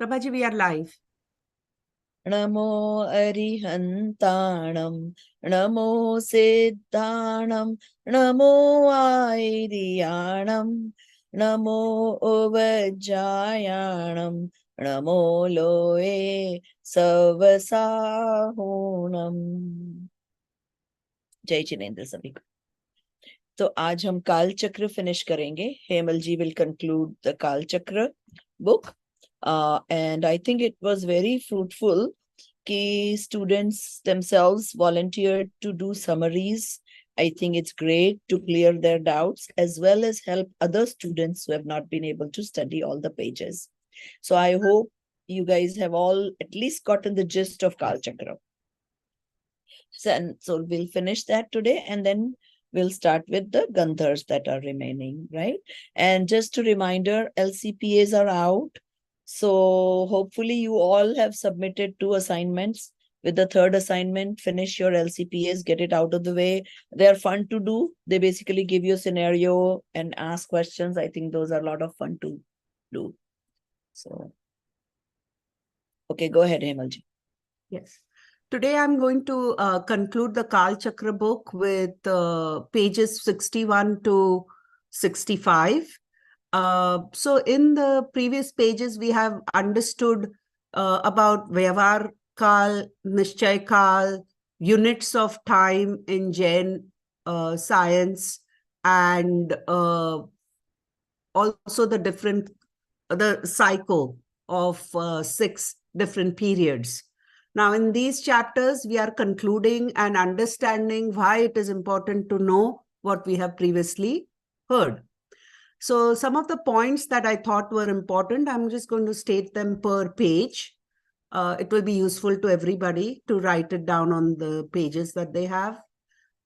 Prabhaji, we are live. Namo Arihantanam, Namo Siddhanam, Namo Airiyanam, Namo Uvajayanam, Namo Loe Savasahunam. जय जिनेंद्र सभी को। तो आज हम काल चक्र फिनिश करेंगे। हेमल जी will conclude the काल चक्र book. And I think it was very fruitful कि students themselves volunteered to do summaries. I think it's great to clear their doubts as well as help other students who have not been able to study all the pages. So I hope you guys have all at least gotten the gist of Kal Chakra. So we'll finish that today and then we'll start with the Gandhars that are remaining, right? And just a reminder, LCPAs are out. So hopefully you all have submitted 2 assignments. With the 3rd assignment, finish your LCPAs, get it out of the way. They are fun to do. They basically give you a scenario and ask questions. I think those are a lot of fun to do. So, okay, go ahead, Hemalji. Yes. Today I'm going to conclude the Kal Chakra book with pages 61 to 65. So in the previous pages, we have understood about Vyavhar Kal, Nishchay Kal, units of time in Jain science, and also the cycle of 6 different periods. Now, in these chapters, we are concluding and understanding why it is important to know what we have previously heard. So some of the points that I thought were important, I'm just going to state them per page. It will be useful to everybody to write it down on the pages that they have.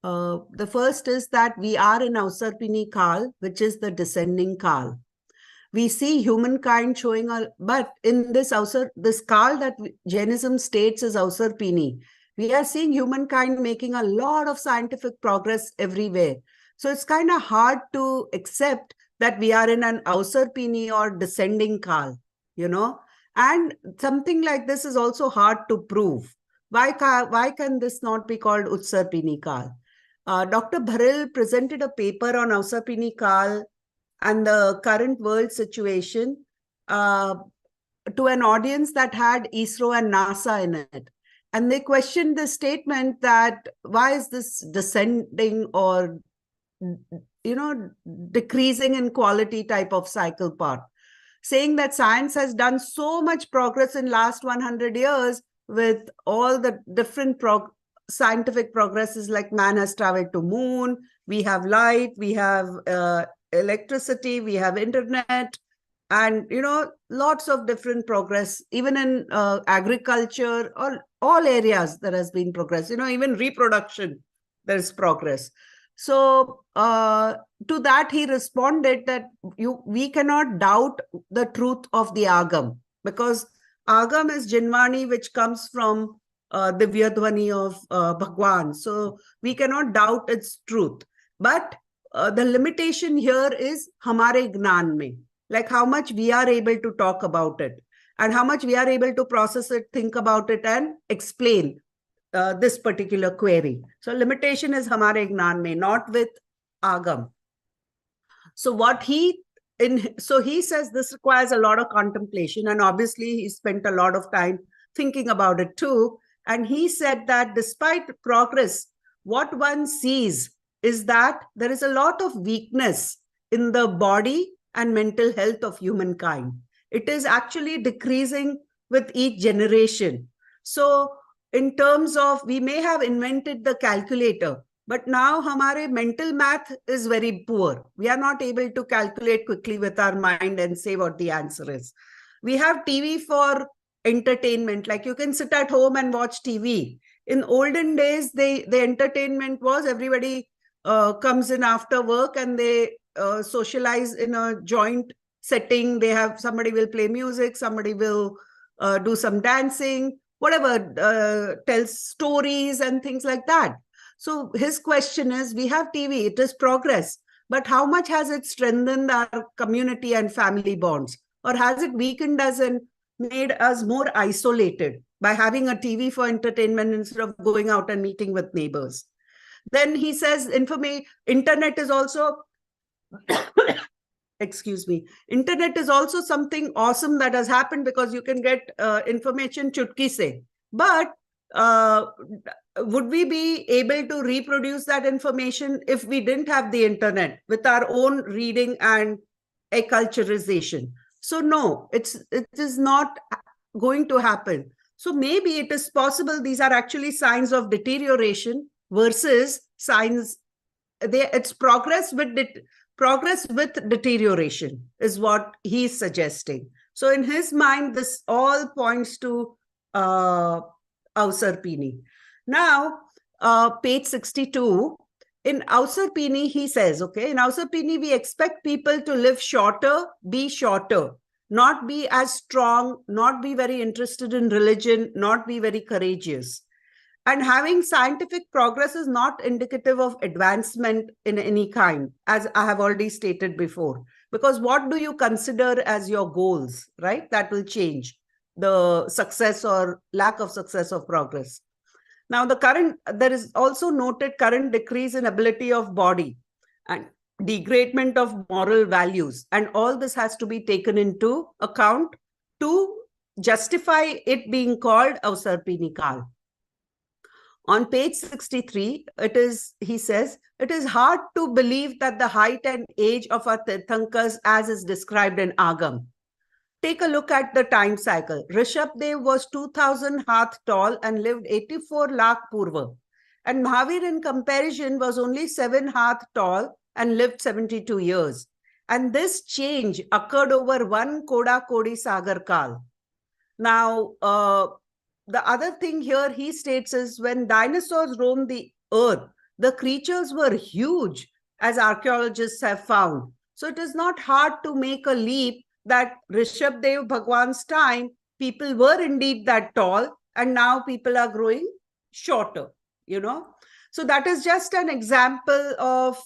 The first is that we are in Avasarsapini Kal, which is the descending Kal. We see humankind showing but in this Kal that Jainism states is Avasarsapini, we are seeing humankind making a lot of scientific progress everywhere. So it's kind of hard to accept that we are in an Avasarsapini or descending Kal, and something like this is also hard to prove. Why can this not be called Utsarpini Kal? Dr. Bharil presented a paper on Avasarsapini Kal and the current world situation to an audience that had ISRO and NASA in it. And they questioned the statement that why is this descending or, decreasing in quality type of cycle part, saying that science has done so much progress in last 100 years with all the different scientific progresses, like man has traveled to moon, we have light, we have electricity, we have internet, and lots of different progress, even in agriculture, or all areas there has been progress, even reproduction, there is progress. So to that he responded that we cannot doubt the truth of the Agam, because Agam is Jinvani, which comes from the Vyadhvani of Bhagwan. So we cannot doubt its truth. But the limitation here is hamare gnan mein, like how much we are able to talk about it and how much we are able to process it, think about it, and explain this particular query. So limitation is hamare gnan mein, not with Agam. So he says this requires a lot of contemplation, and obviously he spent a lot of time thinking about it too. And he said that despite progress, what one sees is that there is a lot of weakness in the body and mental health of humankind. It is actually decreasing with each generation. So in terms of, we may have invented the calculator, but now hamare mental math is very poor. We are not able to calculate quickly with our mind and say what the answer is. We have TV for entertainment, like you can sit at home and watch TV. In olden days, the entertainment was everybody comes in after work and they socialize in a joint setting. They have, somebody will play music, somebody will do some dancing, whatever, tell stories and things like that. So his question is, we have TV, it is progress, but how much has it strengthened our community and family bonds? Or has it weakened us and made us more isolated by having a TV for entertainment instead of going out and meeting with neighbors. Then he says internet is also excuse me, internet is also something awesome that has happened because you can get information chutki se. But would we be able to reproduce that information if we didn't have the internet with our own reading and acculturization? So no, it is not going to happen. So maybe it is possible these are actually signs of deterioration versus signs. It's progress with deterioration is what he's suggesting. So in his mind, this all points to Ausarpini. Now, page 62, in Ausarpini, he says, okay, in Ausarpini, we expect people to live shorter, be shorter, not be as strong, not be very interested in religion, not be very courageous. And having scientific progress is not indicative of advancement in any kind, as I have already stated before. Because what do you consider as your goals, right? That will change the success or lack of success of progress. Now, there is also noted current decrease in ability of body and degradement of moral values. And all this has to be taken into account to justify it being called Ausarpini Kal. On page 63, he says, it is hard to believe that the height and age of our Tirthankars as is described in Agam. Take a look at the time cycle. Rishabdev was 2000 haath tall and lived 84 lakh purva. And Mahavir in comparison was only 7 haath tall and lived 72 years. And this change occurred over one Koda Kodi Sagar Kal. Now, the other thing here he states is when dinosaurs roamed the earth, the creatures were huge, as archaeologists have found. So it is not hard to make a leap that Rishabdev Bhagwan's time, people were indeed that tall, and now people are growing shorter, you know. So that is just an example of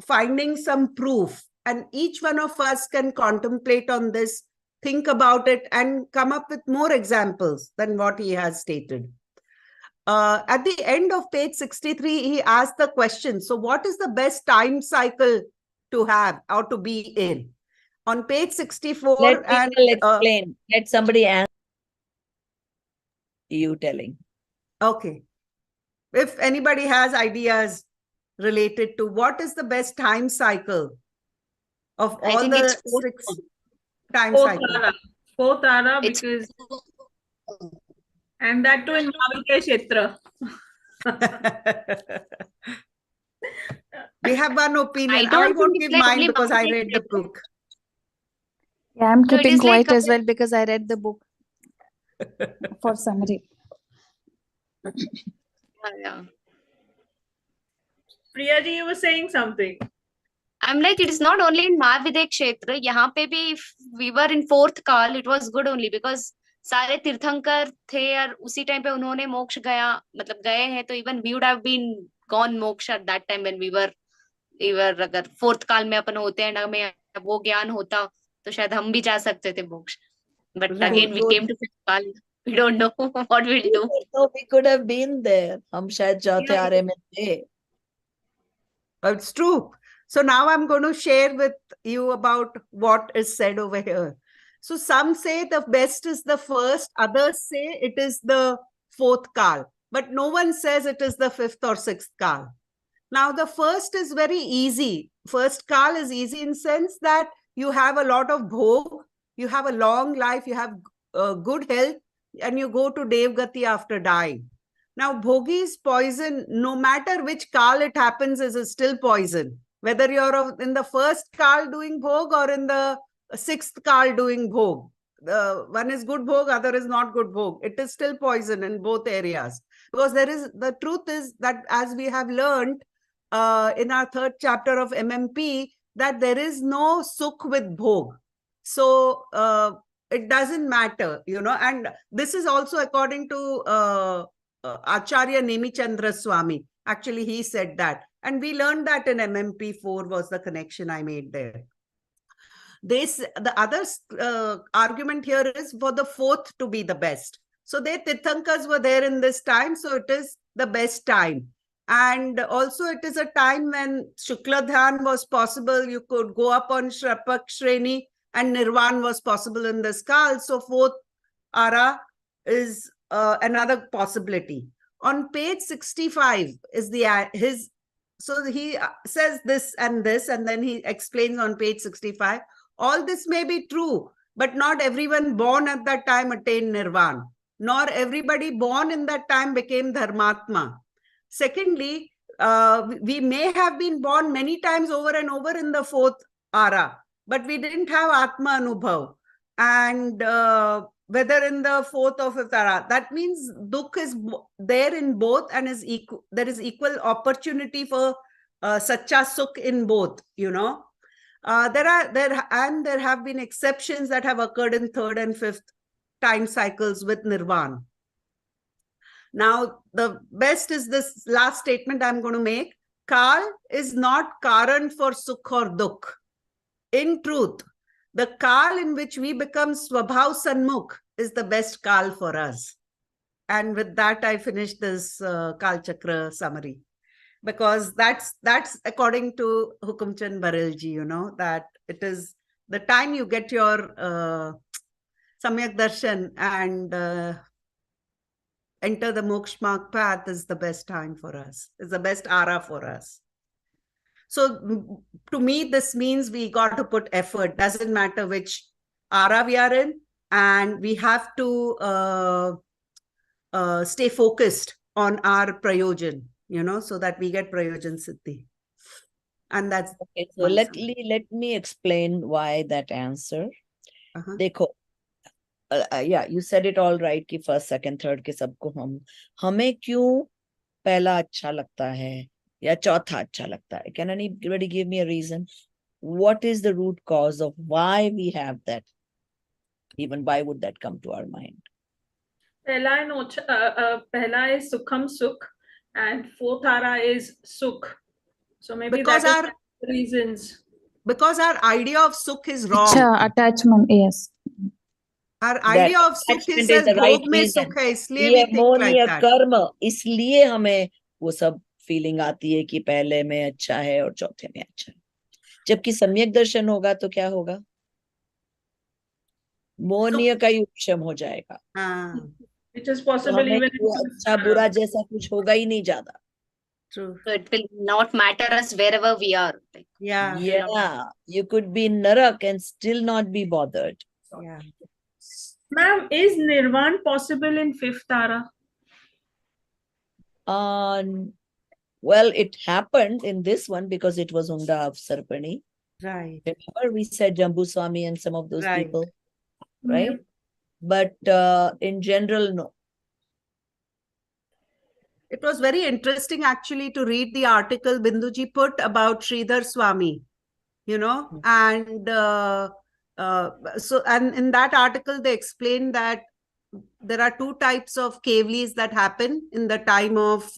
finding some proof. And each one of us can contemplate on this, think about it, and come up with more examples than what he has stated. At the end of page 63, he asked the question, so what is the best time cycle to have or to be in? On page 64, Let people explain. Let somebody answer. You telling. Okay. If anybody has ideas related to what is the best time cycle of all the 6 time cycles. Fourth Ara, because and that too in Mahavidya Kshetra. We have one opinion. I won't give mine because I read the book. Yeah, I'm keeping quiet as well because I read the book for summary. Yeah. Priyaji, you were saying something. I'm like, it is not only in Mahavidya Kshetra. यहाँ पे भी if we were in fourth Kal, it was good only because सारे तीर्थंकर थे और उसी time पे उन्होंने मोक्ष गए हैं, तो even we would have been gone moksha at that time when we were अगर fourth Kal में अपन होते हैं, हमें वो ज्ञान होता तो शायद हम भी जा सकते थे मोक्ष. But again we came to fifth Kal. We don't know what we'll do. So we could have been there. हम शायद जाते आ रहे में थे. It's true. So now I'm going to share with you about what is said over here. So some say the best is the first, others say it is the fourth Kal, but no one says it is the fifth or sixth Kal. Now the first is very easy. First Kal is easy in sense that you have a lot of bhog, you have a long life, you have good health, and you go to Devgati after dying. Now bhogi is poison. No matter which Kal it happens, is still poison. Whether you're in the first Kal doing bhog or in the sixth Kal doing bhog. One is good bhog, other is not good bhog. It is still poison in both areas. Because the truth is that as we have learned in our third chapter of MMP, that there is no sukh with bhog. So it doesn't matter, you know, and this is also according to Acharya Nemichandra Swami. Actually, he said that. And we learned that in MMP 4 was the connection I made there. The other argument here is for the fourth to be the best. So their Tirthankars were there in this time, so it is the best time. And also it is a time when Shukla Dhyan was possible. You could go up on Shrapak Shreni and Nirvan was possible in this Kal. So fourth Ara is another possibility. On page 65 is his. So he says this, and then he explains on page 65. All this may be true, but not everyone born at that time attained Nirvana, nor everybody born in that time became Dharmatma. Secondly, we may have been born many times over and over in the fourth Ara, but we didn't have Atma Anubhav. And whether in the fourth or fifth Ara, that means Dukh is there in both and is equal. There is equal opportunity for Sacha Sukh in both, you know. There have been exceptions that have occurred in third and fifth time cycles with Nirvana. Now, the best is this last statement I'm going to make. Kal is not Karan for Sukh or Dukh. In truth, the Kal in which we become Swabhav Sanmukh is the best Kal for us. And with that, I finished this Kal Chakra summary. Because that's according to Hukumchand Barelji, you know, that it is the time you get your Samyak Darshan and enter the Moksha Marg path is the best time for us. It's the best Ara for us. So to me, this means we got to put effort. Doesn't matter which Ara we are in, and we have to stay focused on our Prayojan, you know, so that we get Prayojan Siddhi. And that's okay. So let me explain why that answer. Dekho, yeah, you said it all right कि first, second, third के सबको हमें क्यों पहला अच्छा लगता है या चौथा अच्छा लगता है? Can anybody give me a reason? What is the root cause of why we have that? Even why would that come to our mind? Pehla is Sukham Sukh and fourth Ara is Sukh. So maybe because that is the reasons. Because our idea of Sukh is wrong. Ichha, attachment, yes. Our idea of Sukh is as right bhog mein Sukh hai, isliye we think like that. कर्म, इसलिए हमें वो सब feeling आती है कि पहले में अच्छा है और चौथे में अच्छा है. जबकि सम्यक दर्शन होगा तो क्या होगा? मोहनीय का ही उपशम हो जाएगा. Which is possible even अच्छा बुरा जैसा कुछ होगा ही नहीं ज्यादा. True. So it will not matter us wherever we are. Yeah. You could be in Narak and still not be bothered. Yeah. Ma'am, is Nirvan possible in fifth Ara? Well, it happened in this one because it was Unda of Sarpani. Right. Remember we said Jambu Swami and some of those people, right? Yeah. But in general, no. It was very interesting actually to read the article Binduji put about Sridhar Swami, you know, and and in that article they explained that there are two types of Kevlis that happen in the time of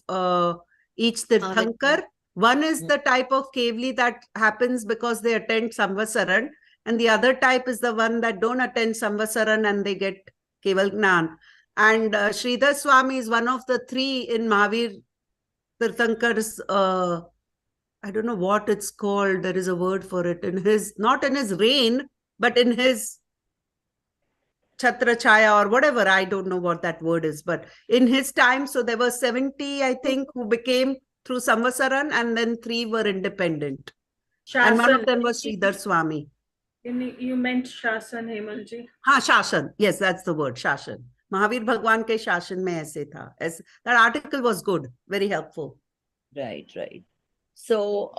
each Tirthankar. One is the type of Kevli that happens because they attend Samvatsaran, and the other type is the one that don't attend Samvatsaran and they get Keval Gnan. And Sridhar Swami is one of the three in Mahavir Tirthankar's, I don't know what it's called. There is a word for it. In his, not in his reign, but in his Chhatra Chaya or whatever. I don't know what that word is. But in his time, so there were 70, I think, who became through Samvatsaran, and then 3 were independent. Shasan. And one of them was Sridhar Swami. You meant Shasan, Hemalji. Shasan. Yes, that's the word, Shasan. Mahavir Bhagwan ke Shasan mein aise tha. That article was good, very helpful. Right. So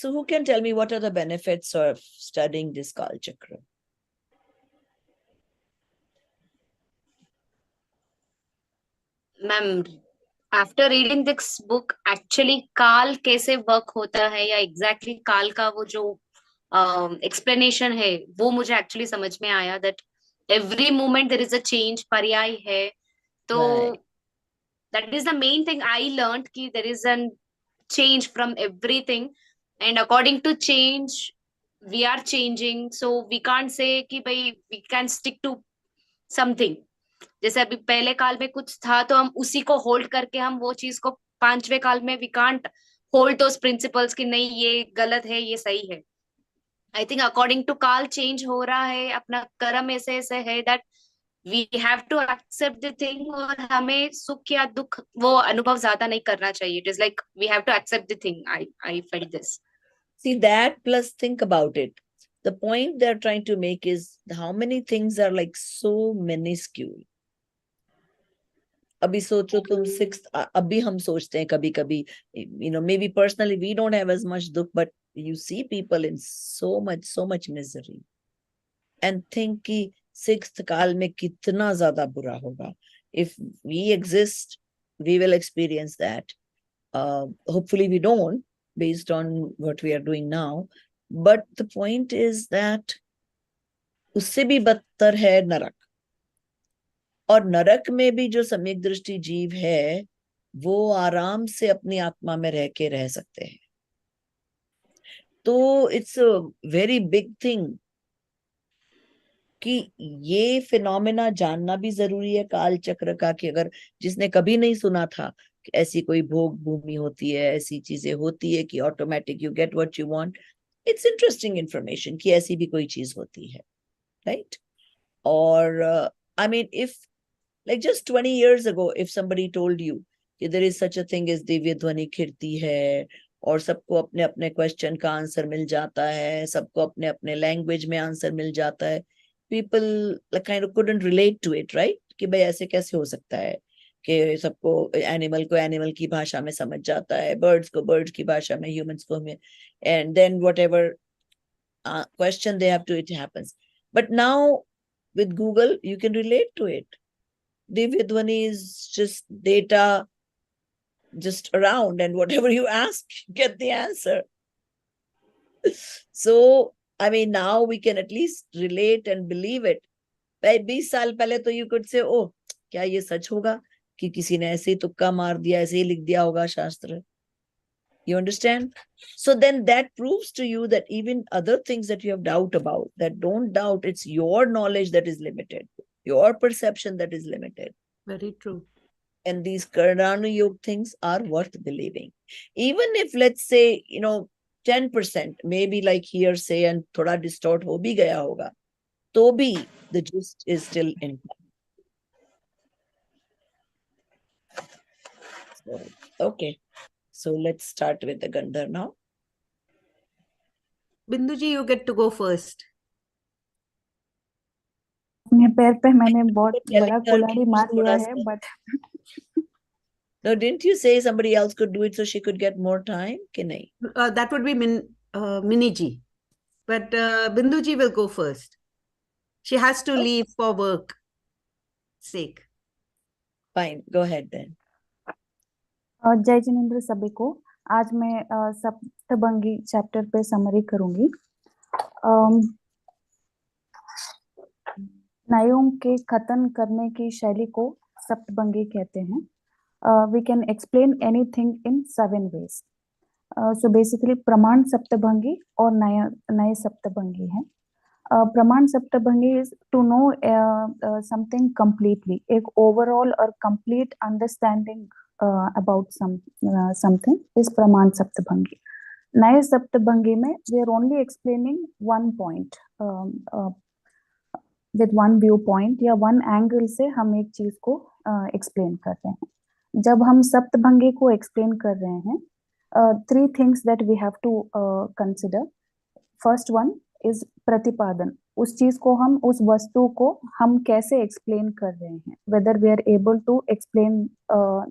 who can tell me what are the benefits of studying this Kal Chakra? Ma'am, after reading this book, actually काल कैसे work होता है या exactly काल का वो जो explanation है, वो मुझे actually समझ में आया that every moment there is a change, पर्याय है. तो that is the main thing I learned कि there is a change from everything, and according to change we are changing, so we can't say कि भाई we can stick to something. जैसे अभी पहले काल में कुछ था तो हम उसी को होल्ड करके हम वो चीज को पांचवे काल में we can't hold those principles कि नहीं ये गलत है ये सही है. आई थिंक अकॉर्डिंग टू काल चेंज हो रहा है, अपना कर्म ऐसे ऐसे है that we have to accept the thing, और हमें सुख या दुख वो अनुभव ज्यादा नहीं करना चाहिए. It is like we have to accept the thing. I felt this. See that, plus think about it. The point they're trying to make is how many things are like so minuscule. अभी सोचो तुम sixth, अभी हम सोचते हैं कभी कभी, maybe personally we don't have as much दुख, but you see people in so much misery and think कि सिक्स्थ काल में कितना ज्यादा बुरा होगा. If we exist, we will experience that. Hopefully we don't, based on what we are doing now. But the point is that उससे भी बदतर है नरक. और नरक में भी जो सम्यक दृष्टि जीव है वो आराम से अपनी आत्मा में रह के रह सकते हैं. तो it's a very big thing कि ये फिनोमेना जानना भी जरूरी है काल चक्र का, कि अगर जिसने कभी नहीं सुना था कि ऐसी कोई भोग भूमि होती है, ऐसी चीजें होती है कि automatic you get what you want. It's interesting information कि ऐसी भी कोई चीज होती है, राइट? और I mean if like just 20 years ago, if somebody told you that there is such a thing as Divya ध्वनि कीर्ति है और सबको अपने अपने क्वेश्चन का आंसर मिल जाता है, सबको अपने अपने लैंग्वेज में आंसर मिल जाता है, people like kind of couldn't relate to it, right? कि भाई ऐसे कैसे हो सकता है कि सबको एनिमल को एनिमल की भाषा में समझ जाता है, बर्ड्स को बर्ड्स की भाषा में, ह्यूमंस को में, and then whatever question they have to, it happens. But now with Google you can relate to it. Divya Dhwani is just data just around, and whatever you ask, you get the answer. So, I mean, now we can at least relate and believe it. 20 साल पहले तो you could say, oh, क्या ये सच होगा कि किसी ने ऐसे ही तुक्का मार दिया, ऐसे ही लिख दिया होगा शास्त्र. You understand? So then that proves to you that even other things that you have doubt about, that don't doubt, it's your knowledge that is limited. Your perception that is limited. Very true. And these Karnanu Yoga things are worth believing. Even if, let's say, 10%, maybe like hearsay and thoda distort ho bhi gaya hoga, to bhi the gist is still intact. So, okay. So let's start with the Gandhar now. Binduji, you get to go first. अपने पैर पे मैंने बहुत Telling बड़ा her कुल्हाड़ी कि मार लिया थोड़ा है, सा- but No, didn't you say somebody else could do it so she could get more time? कि नहीं? That would be Miniji. But Binduji will go first. She has to leave for work sake. Fine, go ahead then. जय जिनेंद्र सभी को. आज मैं सप्तभंगी chapter पे summary करूंगी. न्यायों के कथन करने की शैली को सप्तभंगी कहते हैं. We can explain anything in 7 ways. So basically प्रमाण सप्तभंगी और नए सप्तभंगी है. प्रमाण सप्तभंगी is to know something completely, एक overall और complete understanding about something is प्रमाण सप्तभंगी. नए सप्तभंगी में we are only explaining one point with one viewpoint या one angle से हम एक चीज को explain कर रहे हैं. जब हम सप्तभंगी को explain कर रहे हैं, 3 things that we have to consider. First one is प्रतिपादन. उस चीज को हम, उस वस्तु को हम कैसे explain कर रहे हैं, whether we are able to explain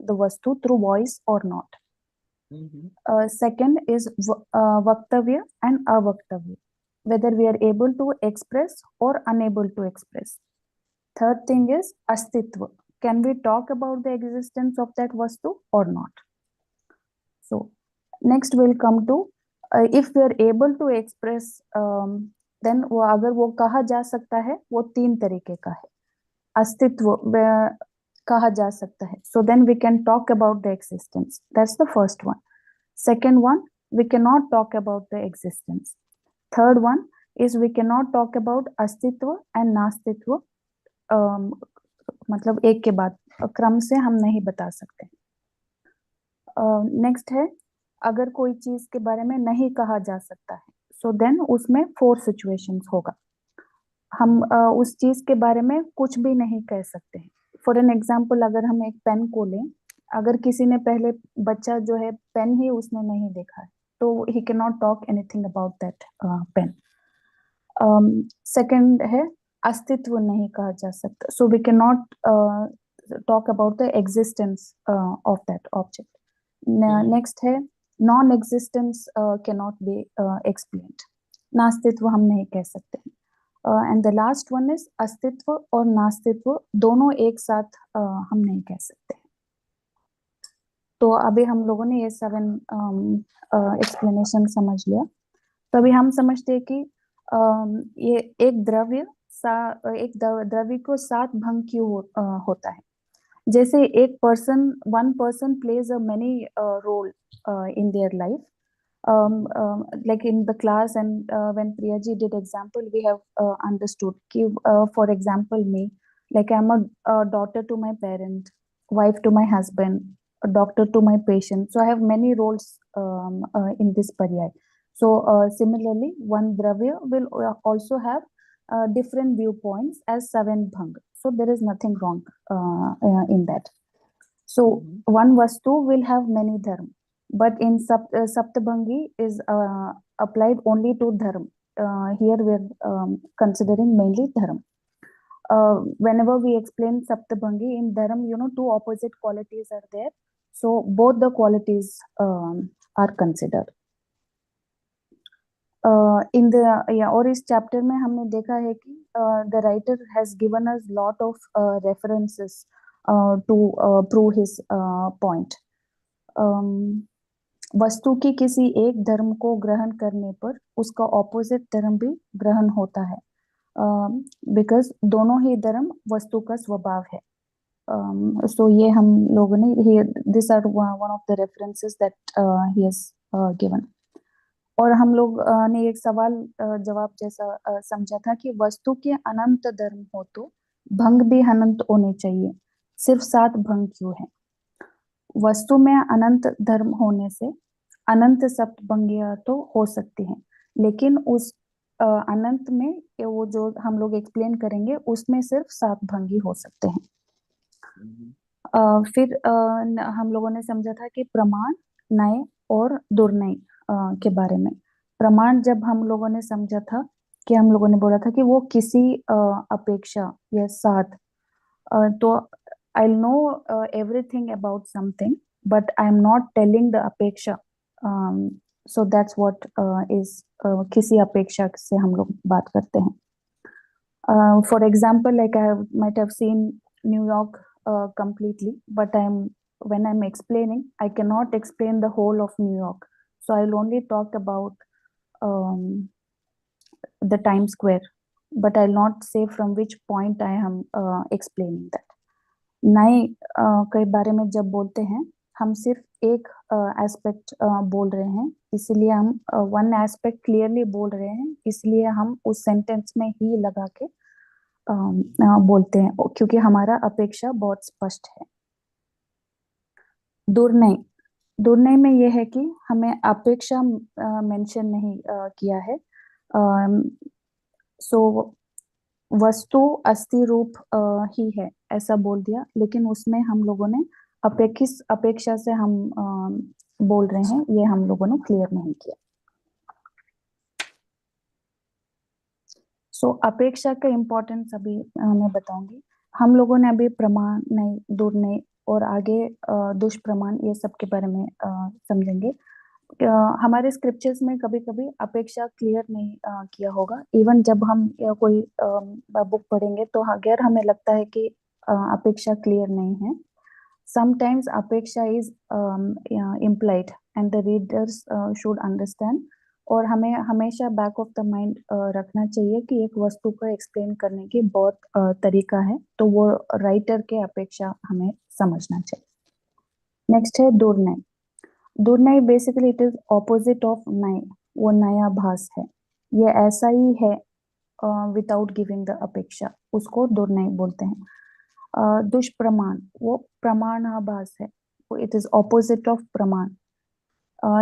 the वस्तु through voice or not. Second is वक्तव्य and अवक्तव्य, whether we are able to express or unable to express. Third thing is अस्तित्व. Can we talk about the existence of that vastu or not? So next we'll come to if we are able to express, then वो अगर वो कहा जा सकता है, वो 3 तरीके का है. अस्तित्व कहा जा सकता है. So then we can talk about the existence. That's the first one. Second one, we cannot talk about the existence. Third one is we can not talk about अस्तित्व एंड नास्तित्व, मतलब एक के बाद क्रम से हम नहीं बता सकते। नेक्स्ट है, अगर कोई चीज के बारे में नहीं कहा जा सकता है, सो देन उसमें 4 सिचुएशंस होगा। हम उस चीज के बारे में कुछ भी नहीं कह सकते हैं। फॉर एन एग्जाम्पल, अगर हम एक पेन को लें, अगर किसी ने पहले बच्चा जो है पेन ही उसने नहीं देखा है, तो he can not talk anything about that pen. Second है, अस्तित्व नहीं कहा जा सकता, so we can not talk about the existence of that object. Next है, non existence can not be explained, नास्तित्व हम नहीं कह सकते हैं। And the last one is अस्तित्व और नास्तित्व दोनों एक साथ हम नहीं कह सकते। तो अभी हम लोगों ने ये 7 एक्सप्लेनेशन समझ लिया। तो अभी हम समझते हैं कि ये एक द्रव्य द्रव्य को 7 भंग क्यों होता है। जैसे एक person, one person plays a many role in their life. Like in the class and when Priyaji did example, we have understood. For example, me, like I'm a daughter to my parent, wife to my husband, a doctor to my patient. So I have many roles in this paryay. So similarly, one dravya will also have different viewpoints as 7 bhang. So there is nothing wrong in that. So one vastu will have many dharma. But in Saptabhangi is applied only to dharma. Here we are considering mainly dharma. Whenever we explain Saptabhangi in dharma, 2 opposite qualities are there. So both the qualities are considered. In the और इस chapter में हमने देखा है कि the writer has given us lot of references to prove his point. वस्तु की किसी एक धर्म को ग्रहण करने पर उसका ऑपोजिट धर्म भी ग्रहण होता है, बिकॉज दोनों ही धर्म वस्तु का स्वभाव है। सो ये हम लोगों ने this are one of the references that he has given. और हम लोग ने एक सवाल जवाब जैसा समझा था कि वस्तु के अनंत धर्म हो तो भंग भी अनंत होने चाहिए, सिर्फ 7 भंग क्यों है। वस्तु में अनंत धर्म होने से अनंत सप्तभंगियां तो हो सकती हैं, लेकिन उस अनंत में वो जो हम लोग एक्सप्लेन करेंगे उसमें सिर्फ 7 भंगी हो सकते हैं। फिर हम लोगों ने समझा था कि प्रमाण, नय और दुर्नय के बारे में। प्रमाण जब हम लोगों ने समझा था कि हम लोगों ने बोला था कि वो किसी अपेक्षा या साथ, तो I'll know everything about something, but I'm not telling the अपेक्षा. So that's what is किसी अपेक्षा से हम लोग बात करते हैं. For example, like I might have seen New York completely, but when I'm explaining, I cannot explain the whole of New York. So I'll only talk about the Times Square, but I'll not say from which point I am explaining that. नए के बारे में जब बोलते हैं हम सिर्फ एक एस्पेक्ट बोल रहे हैं, इसलिए हम वन एस्पेक्ट क्लियरली बोल रहे हैं, इसलिए हम उस सेंटेंस में ही लगा के बोलते हैं, क्योंकि हमारा अपेक्षा बहुत स्पष्ट है। दुर्नय, दुर्नय में यह है कि हमें अपेक्षा मेंशन नहीं किया है। सो वस्तु अस्थि रूप ही है ऐसा बोल दिया, लेकिन उसमें हम लोगों ने किस अपेक्षा से हम बोल रहे हैं ये हम लोगों ने क्लियर नहीं किया। सो अपेक्षा का इम्पोर्टेंस अभी मैं बताऊंगी। हम लोगों ने अभी प्रमाण, नय, दुर्नय और आगे दुष्प्रमाण ये सब के बारे में समझेंगे। हमारे स्क्रिप्चर्स में कभी कभी अपेक्षा क्लियर नहीं किया होगा। इवन जब हम कोई बुक पढ़ेंगे तो अगर हमें लगता है कि अपेक्षा क्लियर नहीं है, समटाइम्स अपेक्षा is implied and the readers should understand। और हमें हमेशा बैक ऑफ द माइंड रखना चाहिए कि एक वस्तु को एक्सप्लेन करने की बहुत तरीका है, तो वो राइटर के अपेक्षा हमें समझना चाहिए। नेक्स्ट है दुर्नय। दुर्नय basically it is opposite of naya, वो नया भास है। ये ऐसा ही है विदाउट गिविंग द अपेक्षा, उसको दुर्नय बोलते हैं। दुष्प्रमाण वो प्रमाणाभास है, it is opposite of pramana.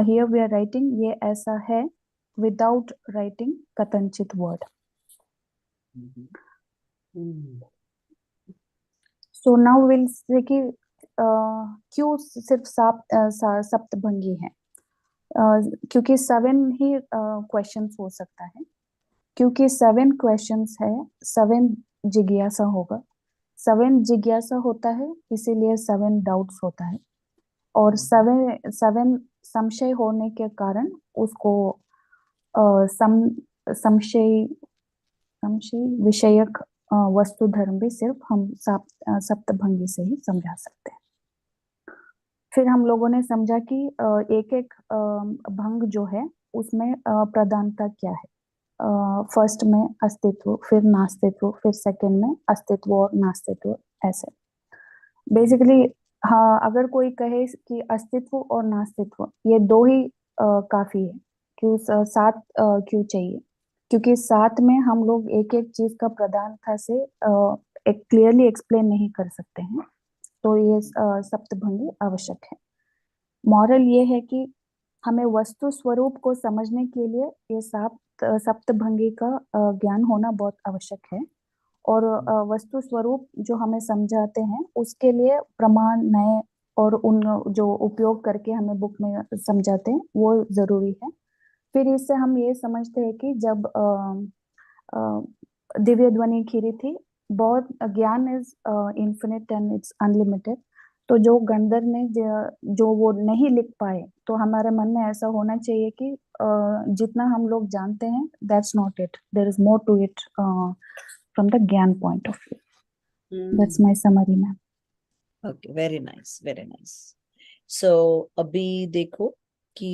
Here we are writing ये ऐसा है without writing kathanchit word. So now will say कि क्यों सिर्फ सप्तभंगी है, क्योंकि 7 ही क्वेश्चंस हो सकता है, क्योंकि 7 क्वेश्चंस है, 7 जिज्ञासा होगा, 7 जिज्ञासा होता है इसीलिए 7 डाउट्स होता है, और 7 संशय होने के कारण उसको संशय विषयक वस्तु धर्म भी सिर्फ हम सप्तभंगी से ही समझा सकते हैं। फिर हम लोगों ने समझा कि एक एक भंग जो है उसमें प्रधानता क्या है। फर्स्ट में अस्तित्व, फिर नास्तित्व, फिर सेकंड में अस्तित्व और नास्तित्व, ऐसे बेसिकली। हाँ, अगर कोई कहे कि अस्तित्व और नास्तित्व ये 2 ही काफी है, क्यों 7 क्यों चाहिए, क्योंकि 7 में हम लोग एक एक चीज का प्रधानता से एक क्लियरली एक्सप्लेन नहीं कर सकते हैं, तो ये सप्तभंगी आवश्यक है। मॉरल ये है कि हमें वस्तु स्वरूप को समझने के लिए ये सप्तभंगी का ज्ञान होना बहुत आवश्यक है, और वस्तु स्वरूप जो हमें समझाते हैं उसके लिए प्रमाण नए और उन जो उपयोग करके हमें बुक में समझाते हैं वो जरूरी है। फिर इससे हम ये समझते हैं कि जब दिव्य ध्वनि खीरी थी, बहुत ज्ञान is infinite and it's unlimited, तो जो गंधर्व ने जो वो नहीं लिख पाए, तो हमारे मन में ऐसा होना चाहिए कि जितना हम लोग जानते हैं that's not it, there is more to it from the gyan point of view. That's my summary ma'am. Okay, very nice, very nice. So अभी देखो कि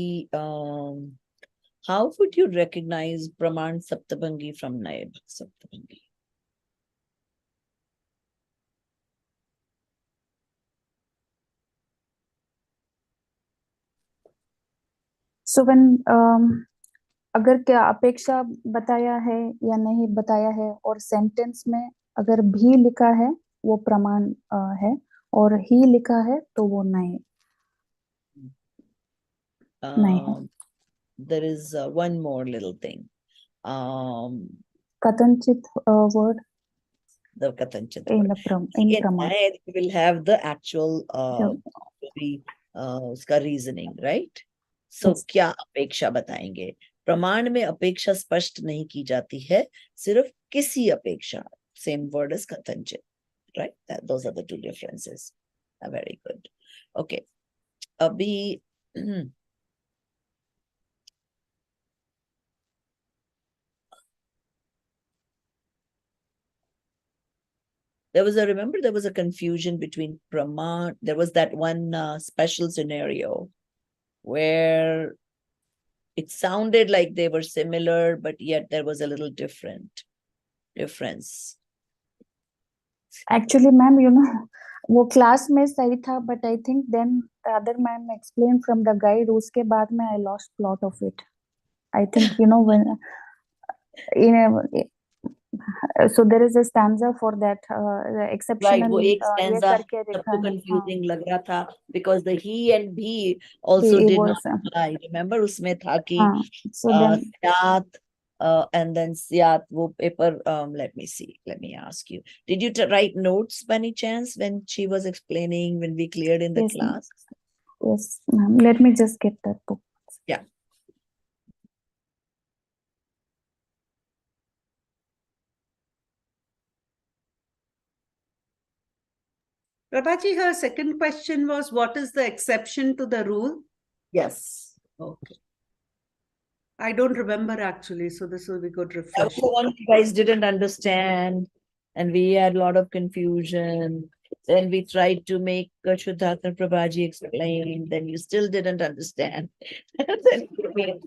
how would you recognize Praman Saptabhangi from Naib Saptabhangi? So when अगर क्या अपेक्षा बताया है या नहीं बताया है, और सेंटेंस में अगर भी लिखा है वो प्रमाण है, और ही लिखा है तो वो नहीं है। There is one more little thing. Kathanchit word The Kathanchit in word. in In प्रमाण। Naib, we will have the actual उसका reasoning, right? So Yes. क्या अपेक्षा बताएंगे? प्रमाण में अपेक्षा स्पष्ट नहीं की जाती है, सिर्फ किसी अपेक्षा। Same word as Kathanchit, right? Those are the 2 differences. Very good. Okay. अभी remember there was a confusion between Praman. There was that one special scenario where it sounded like they were similar, but yet there was a little difference. Actually, ma'am, you know, वो class में सही था, but I think then the other ma'am explained from the guide, उसके बाद में I lost plot of it. I think, you know, when so there is a stanza for that exceptional Right, वो एक ये stanza करके सबको लिखा है। confusing लग रहा था because the he and be also It did was, not apply. Remember उसमें था कि so then स्यात and then स्यात वो paper let me see, let me ask you, did you write notes by any chance when she was explaining, when we cleared in the yes, class? yes, ma'am. Let me just get that book. Yeah. Prabhaji, her second question was, what is the exception to the rule? Yes. Okay. I don't remember actually, so this will be good That was refresh. the one you guys didn't understand, and we had a lot of confusion. Then we tried to make Shuddhakar Prabhaji explain, then you still didn't understand. Then we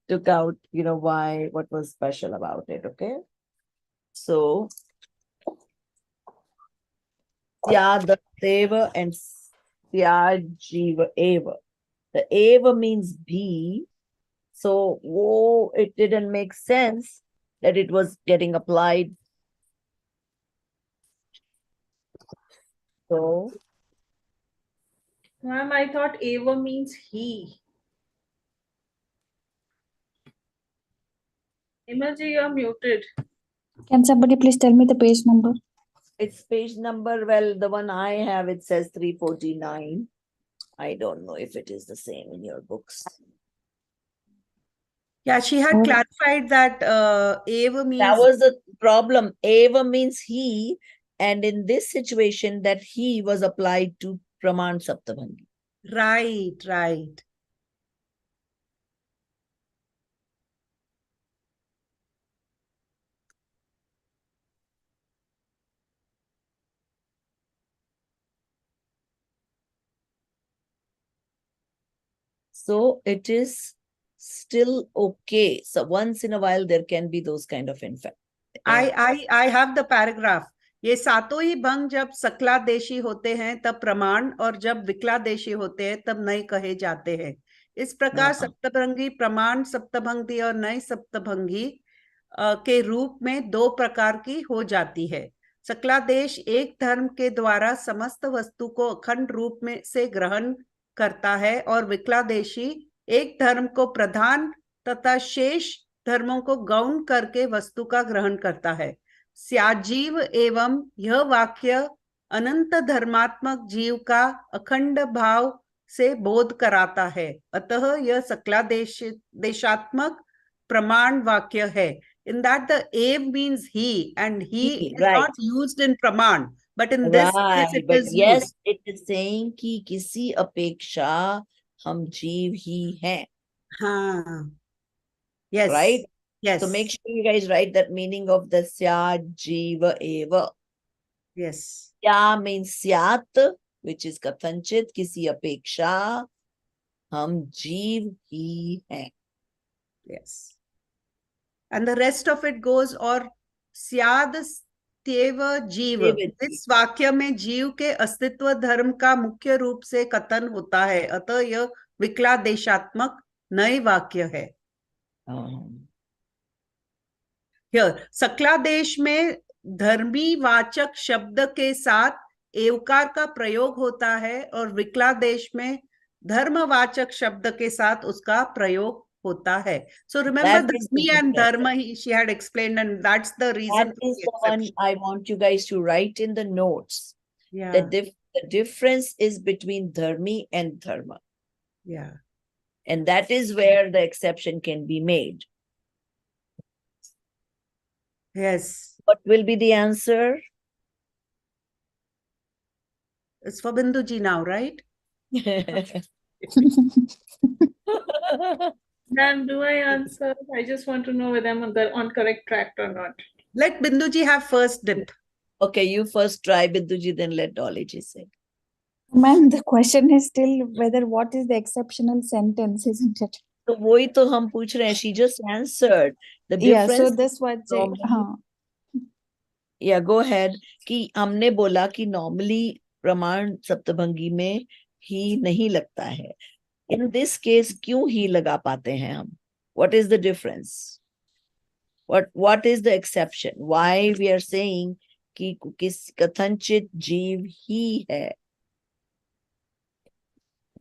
took out, you know, why, what was special about it, okay? So, Syadeva and Syajiva Eva. The Eva means be, So, it didn't make sense that it was getting applied. So, Ma'am, I thought eva means he. Imaji, you're muted. Can somebody please tell me the page number? it's page number, well, the one I have, it says 349. I don't know if it is the same in your books. Yeah, she had Oh. clarified that eva means That was the problem. Eva means he, and in this situation, that he was applied to Praman Saptabhangi. right. So it is still okay. So once in a while, there can be those kind of I have the paragraph. ये सातों ही भंग जब सकलादेशी होते हैं तब प्रमाण, और जब विकलादेशी होते हैं तब नए कहे जाते हैं। इस प्रकार हाँ। सप्तभंगी प्रमाण सप्तभंगी और नए सप्तभंगी के रूप में दो प्रकार की हो जाती है। सकलादेश एक धर्म के द्वारा समस्त वस्तु को अखंड रूप में से ग्रहण करता है, और विकलादेशी एक धर्म को प्रधान तथा शेष धर्मों को गौण करके वस्तु का ग्रहण करता है। स्याजीव एवं यह वाक्य अनंत धर्मात्मक जीव का अखंड भाव से बोध कराता है, अतः यह सकलादेशात्मक प्रमाण वाक्य है। In that the ave means he, and he is right. not used in praman, but in this case it but is yes, used. it is saying कि किसी अपेक्षा हम जीव ही हैं. हाँ. Yes. Right? Yes. So make sure you guys write that meaning of the Sya Jiva Eva. Yes. Sya means Syat, which is Kathanchit, kisi apeksha, hum jeev hi hain. Yes. And the rest of it goes, और स्याद तेव जीव, इस वाक्य में जीव के अस्तित्व धर्म का मुख्य रूप से कथन होता है, अतः यह विकलादेशात्मक नए वाक्य है। Here, सकलादेश में धर्मी वाचक शब्द के साथ एवकार का प्रयोग होता है, और विकलादेश में धर्मवाचक शब्द के साथ उसका प्रयोग होता है। So remember, dharmi and dharma she had explained, and that's the reason. That is the one I want you guys to write in the notes. Yeah. The difference is between dharmi and dharma. Yeah. And that is where the exception can be made. Yes. What will be the answer? It's for Binduji now, right? Ma'am, do I answer? I just want to know whether I'm on correct track or not. Let Binduji have first dip. Okay, you first try, Binduji, then let Dollyji say. Ma'am, the question is still whether what is the exceptional sentence, isn't it? So वही तो हम पूछ रहे हैं. She just answered. The difference. Yeah, so this was Yeah, go ahead. कि हमने बोला कि normally प्रमाण सप्तभंगी में ही नहीं लगता है. In this case, क्यों ही लगा पाते हैं हम? What is the difference? What is the exception? Why we are saying कि किस कथनचित जीव ही है?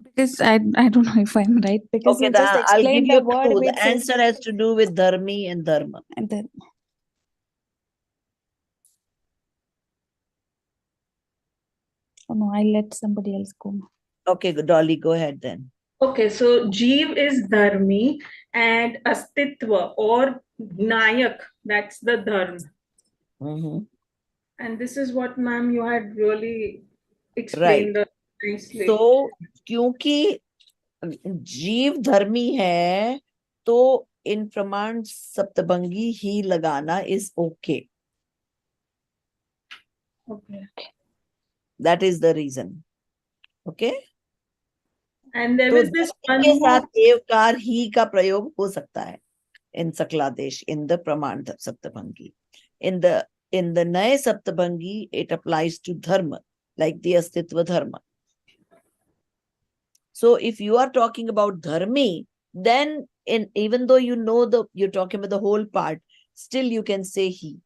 Because I don't know if I'm right, because Okay, you just I'll give explained you the a word clue. which The answer has to do with dharmi and dharma. and then oh no, I'll let somebody else go. Okay, Dolly, go ahead then. Okay, so Jeev is Dharmi and Astitva or Nayak, that's the Dharma. Mm-hmm. And this is what, ma'am, you had really explained nicely. So, क्योंकि जीव धर्मी है, तो in प्रमाण सप्तभंगी ही लगाना is okay. Okay. That is the reason. Okay? And there तो was this one के more. साथ एवकार ही का प्रयोग हो सकता है in सकलादेश, in the प्रमाण सप्तभंगी. In the नए सप्तभंगी, it applies to dharma, like the astitva dharma. So if you are talking about dharmi, then even though you know you're talking about the whole part, still you can say he.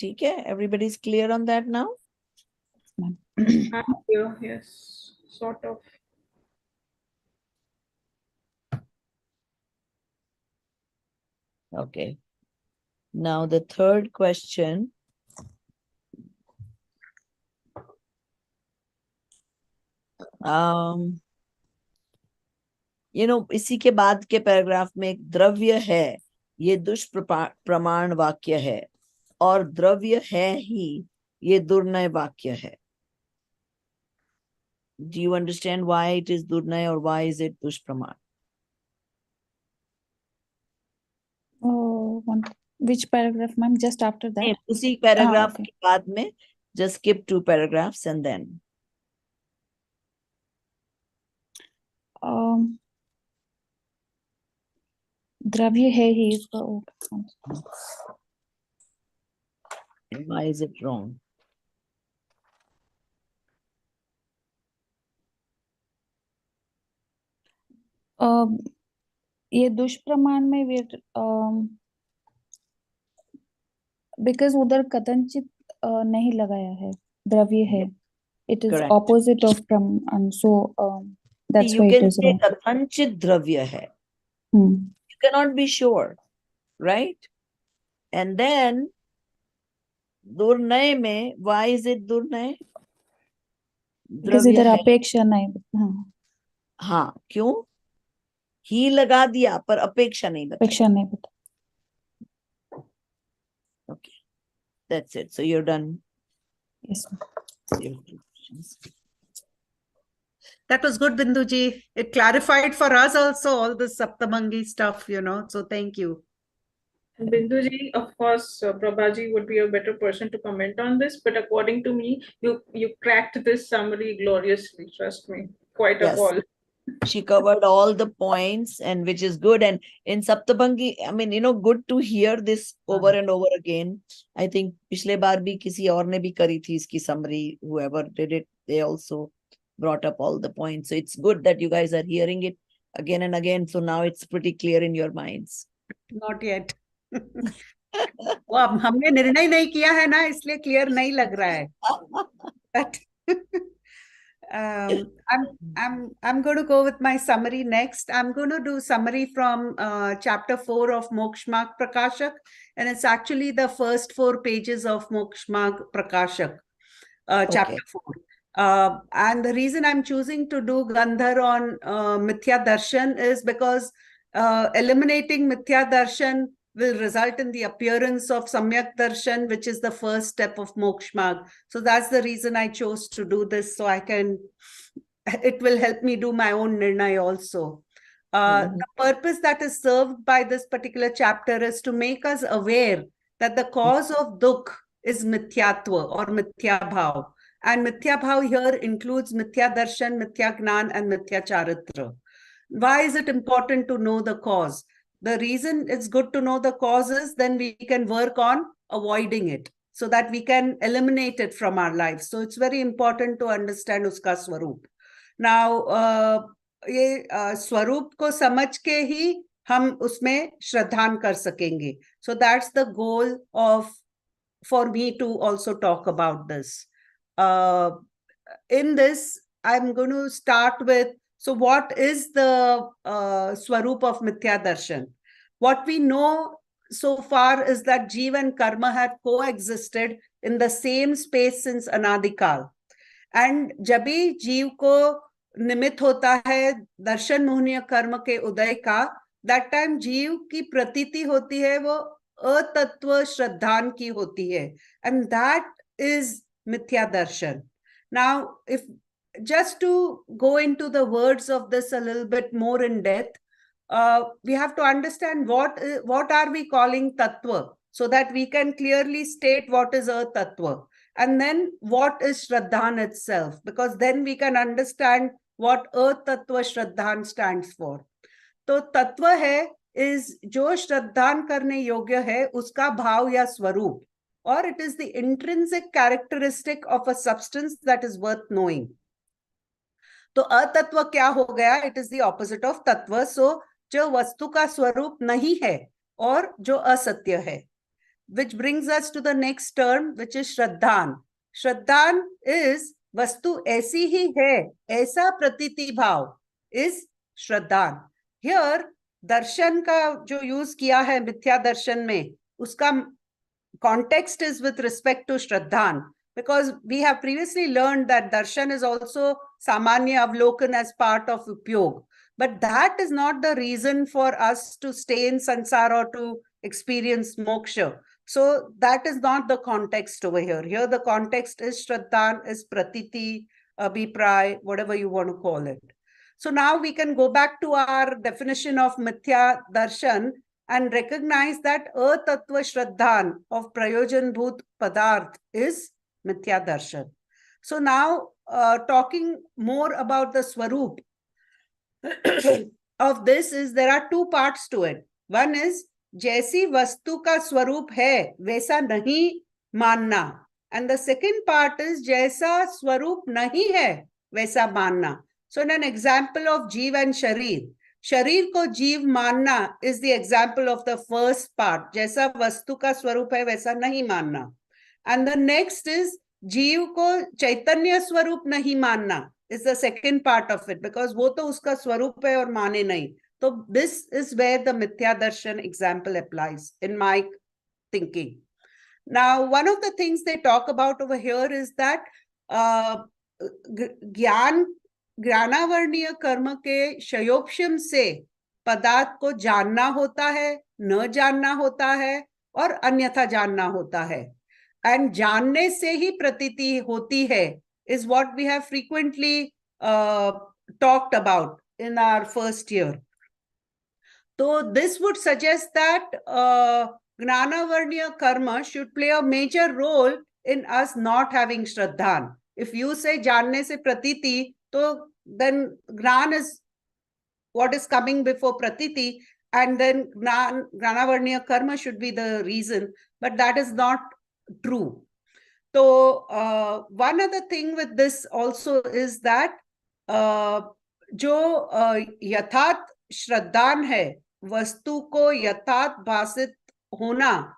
Okay, everybody's clear on that now? Yes, sort of. Okay. Now the third question. इसी के बाद के paragraph में एक द्रव्य है, ये दुष्प्रमाण वाक्य है, और द्रव्य है ही, ये दुर्नय वाक्य है. Do you understand why it is durnay or why is it dushpraman? Oh, which paragraph, ma'am? Just after that? उसी पैराग्राफ okay. के बाद में just skip 2 paragraphs and then. द्रव्य है ही इसका. Why is it wrong? ये दुष्प्रमाण में because उधर कथनचित नहीं लगाया है, द्रव्य है. It is Correct. opposite of praman, so that's you why it can is say wrong. kathanchit dravya hai. Hmm. You cannot be sure, right? And then durnay mein, why is it durnay? Because इधर अपेक्षा नहीं. हाँ, क्यों? ही लगा दिया पर अपेक्षा नहीं बताई. अपेक्षा नहीं बता. Okay, that's it. So you're done. Yes. That was good, Binduji. It clarified for us also all this Saptamangi stuff, so thank you. And Binduji, of course, Prabhaji would be a better person to comment on this, but according to me, you cracked this summary gloriously, trust me, quite Yes. a all. She covered all the points, and which is good. And in Saptabangi, I mean, good to hear this over and over again. I think पिछले बार भी किसी और ने भी करी थी इसकी summary. Whoever did it, they also brought up all the points. So it's good that you guys are hearing it again and again. So now it's pretty clear in your minds. Not yet. वो अब हमने निर्णय नहीं किया है ना, इसलिए clear नहीं लग रहा है. But I'm going to go with my summary next. I'm going to do summary from chapter 4 of Moksha Marg Prakashak, and it's actually the first 4 pages of Moksha Marg Prakashak, chapter 4. And the reason I'm choosing to do Gandhar on Mithya Darshan is because eliminating Mithya Darshan will result in the appearance of Samyak Darshan, which is the first step of Moksha Marg. So that's the reason I chose to do this, so it will help me do my own nirnay also. The purpose that is served by this particular chapter is to make us aware that the cause of dukh is mithyatva or mithya bhav. And mithya bhav here includes mithya darshan, mithya gnan, and mithya charitra. Why is it important to know the cause? The reason it's good to know the cause is then we can work on avoiding it so that we can eliminate it from our lives. So it's very important to understand uska swarup. Now, ये स्वरूप को समझ के ही हम उसमें श्रद्धान कर सकेंगे. So that's the goal for me to also talk about this. In this, I'm going to start with, so what is the Swarup of Mithya Darshan? What we know so far is that Jeev and Karma had coexisted in the same space since Anadikal. And जब भी जीव को निमित्त होता है दर्शन मोहनीय कर्म के उदय का, that time जीव की प्रतीति होती है वो अतत्व श्रद्धान की होती है, and that is Mithya Darshan. Now, if just to go into the words of this a little bit more in depth, we have to understand what are we calling tattva, so that we can clearly state what is a tattva, and then what is Shraddhan itself, because then we can understand what a tattva Shraddhan stands for. तो तत्व है is जो श्रद्धान करने योग्य है उसका भाव या स्वरूप. or it is the intrinsic characteristic of a substance that is worth knowing. तो अतत्व क्या हो गया? It is the opposite of तत्व. So जो वस्तु का स्वरूप नहीं है और जो असत्य है. Which brings us to the next term, which is श्रद्धान. श्रद्धान is वस्तु ऐसी ही है, ऐसा प्रतीति भाव is श्रद्धान. Here दर्शन का जो यूज किया है मिथ्या दर्शन में, उसका context is with respect to श्रद्धान, because we have previously learned that darshan is also samanya avlokan as part of upyog, but that is not the reason for us to stay in sansara or to experience moksha. So that is not the context over here. Here the context is shraddhan, is pratiti, abhipray, whatever you want to call it. So now we can go back to our definition of mithya darshan and recognize that atattva shraddhan of prayojan bhut padarth is mithya darshan. So now talking more about the swarup of this is there are two parts to it. One is जैसी वस्तु का स्वरूप है वैसा नहीं मानना, and the second part is जैसा स्वरूप नहीं है वैसा मानना. So in an example of जीव and शरीर, शरीर को जीव मानना is the example of the first part, जैसा वस्तु का स्वरूप है वैसा नहीं मानना. And the next is जीव को चैतन्य स्वरूप नहीं मानना is the second part of it, because वो तो उसका स्वरूप है और माने नहीं. So this is where the mithya darshan example applies in my thinking. Now, one of the things they talk about over here is that ज्ञानावर्णीय कर्म के क्षयोपशम से पदार्थ को जानना होता है, न जानना होता है और अन्यथा जानना होता है. And जानने से ही प्रतीति होती है is what we have frequently talked about in our first year. So this would suggest that Gnanavarniya karma should play a major role in us not having Shraddhan. If you say Janne se Pratiti, so then Gnan is what is coming before Pratiti, and then Gnanavarniya karma should be the reason, but that is not true. So one other thing with this also is that जो यथार्थ श्रद्धान है, वस्तु को यथार्थ भासित होना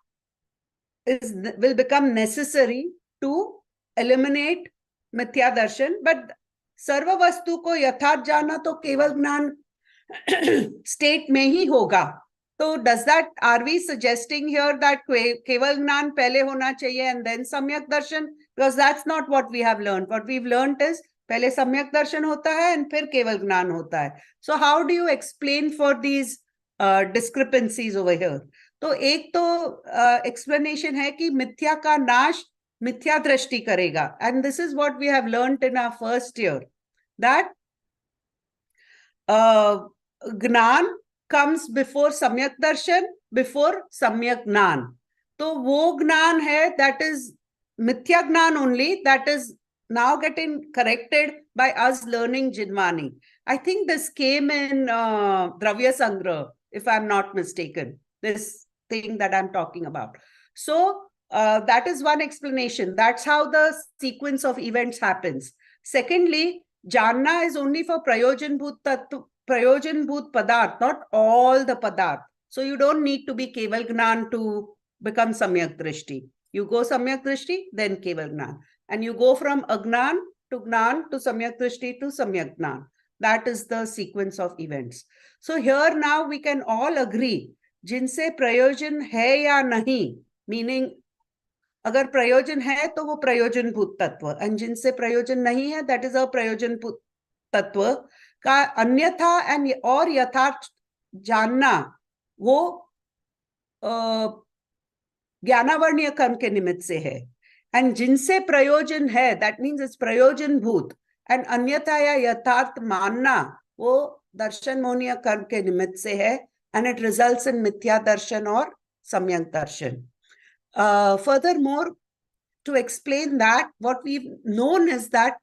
will become necessary to eliminate मिथ्या दर्शन. But सर्व वस्तु को यथार्थ जानना तो केवल ज्ञान स्टेट में ही होगा. So does that, are we suggesting here that केवल ज्ञान पहले होना चाहिए and then सम्यक दर्शन? Because that's not what we have learned. What we've learned is पहले सम्यक दर्शन होता है and फिर केवल ज्ञान होता है. So how do you explain for these discrepancies over here? तो एक तो explanation है कि मिथ्या का नाश मिथ्या दृष्टि करेगा. And this is what we have learned in our first year, that ज्ञान comes before samyak darshan, before samyak jnan. तो वो ज्ञान है, that is mithya jnan only, that is now getting corrected by us learning Jinmani. I think this came in Dravya Sangra, if I'm not mistaken, this thing that I'm talking about. So that is one explanation. That's how the sequence of events happens. Secondly, Janna is only for Prayojan Bhut Padarth, not all the Padarth. So you don't need to be Keval Gnan to become Samyak Drishti. You go Samyak Drishti, then Keval Gnan. And you go from Agnan to Gnan to Samyak Drishti to Samyak Gnan. That is the sequence of events. So here now we can all agree, जिनसे प्रयोजन है या नहीं, meaning अगर प्रयोजन है तो वो प्रयोजन भूत तत्व, and जिनसे प्रयोजन नहीं है, that is a प्रयोजन भूत तत्व का अन्यथा और यथार्थ जानना वो ज्ञानावर्णीय कर्म के निमित्त से है. And जिनसे प्रयोजन है, that means it's प्रयोजन भूत, and अन्यथा या यथार्थ मानना वो दर्शन मोहनीय कर्म के निमित्त से है, and it results in मिथ्या दर्शन और सम्यक दर्शन. Furthermore, to explain that, what we've known is that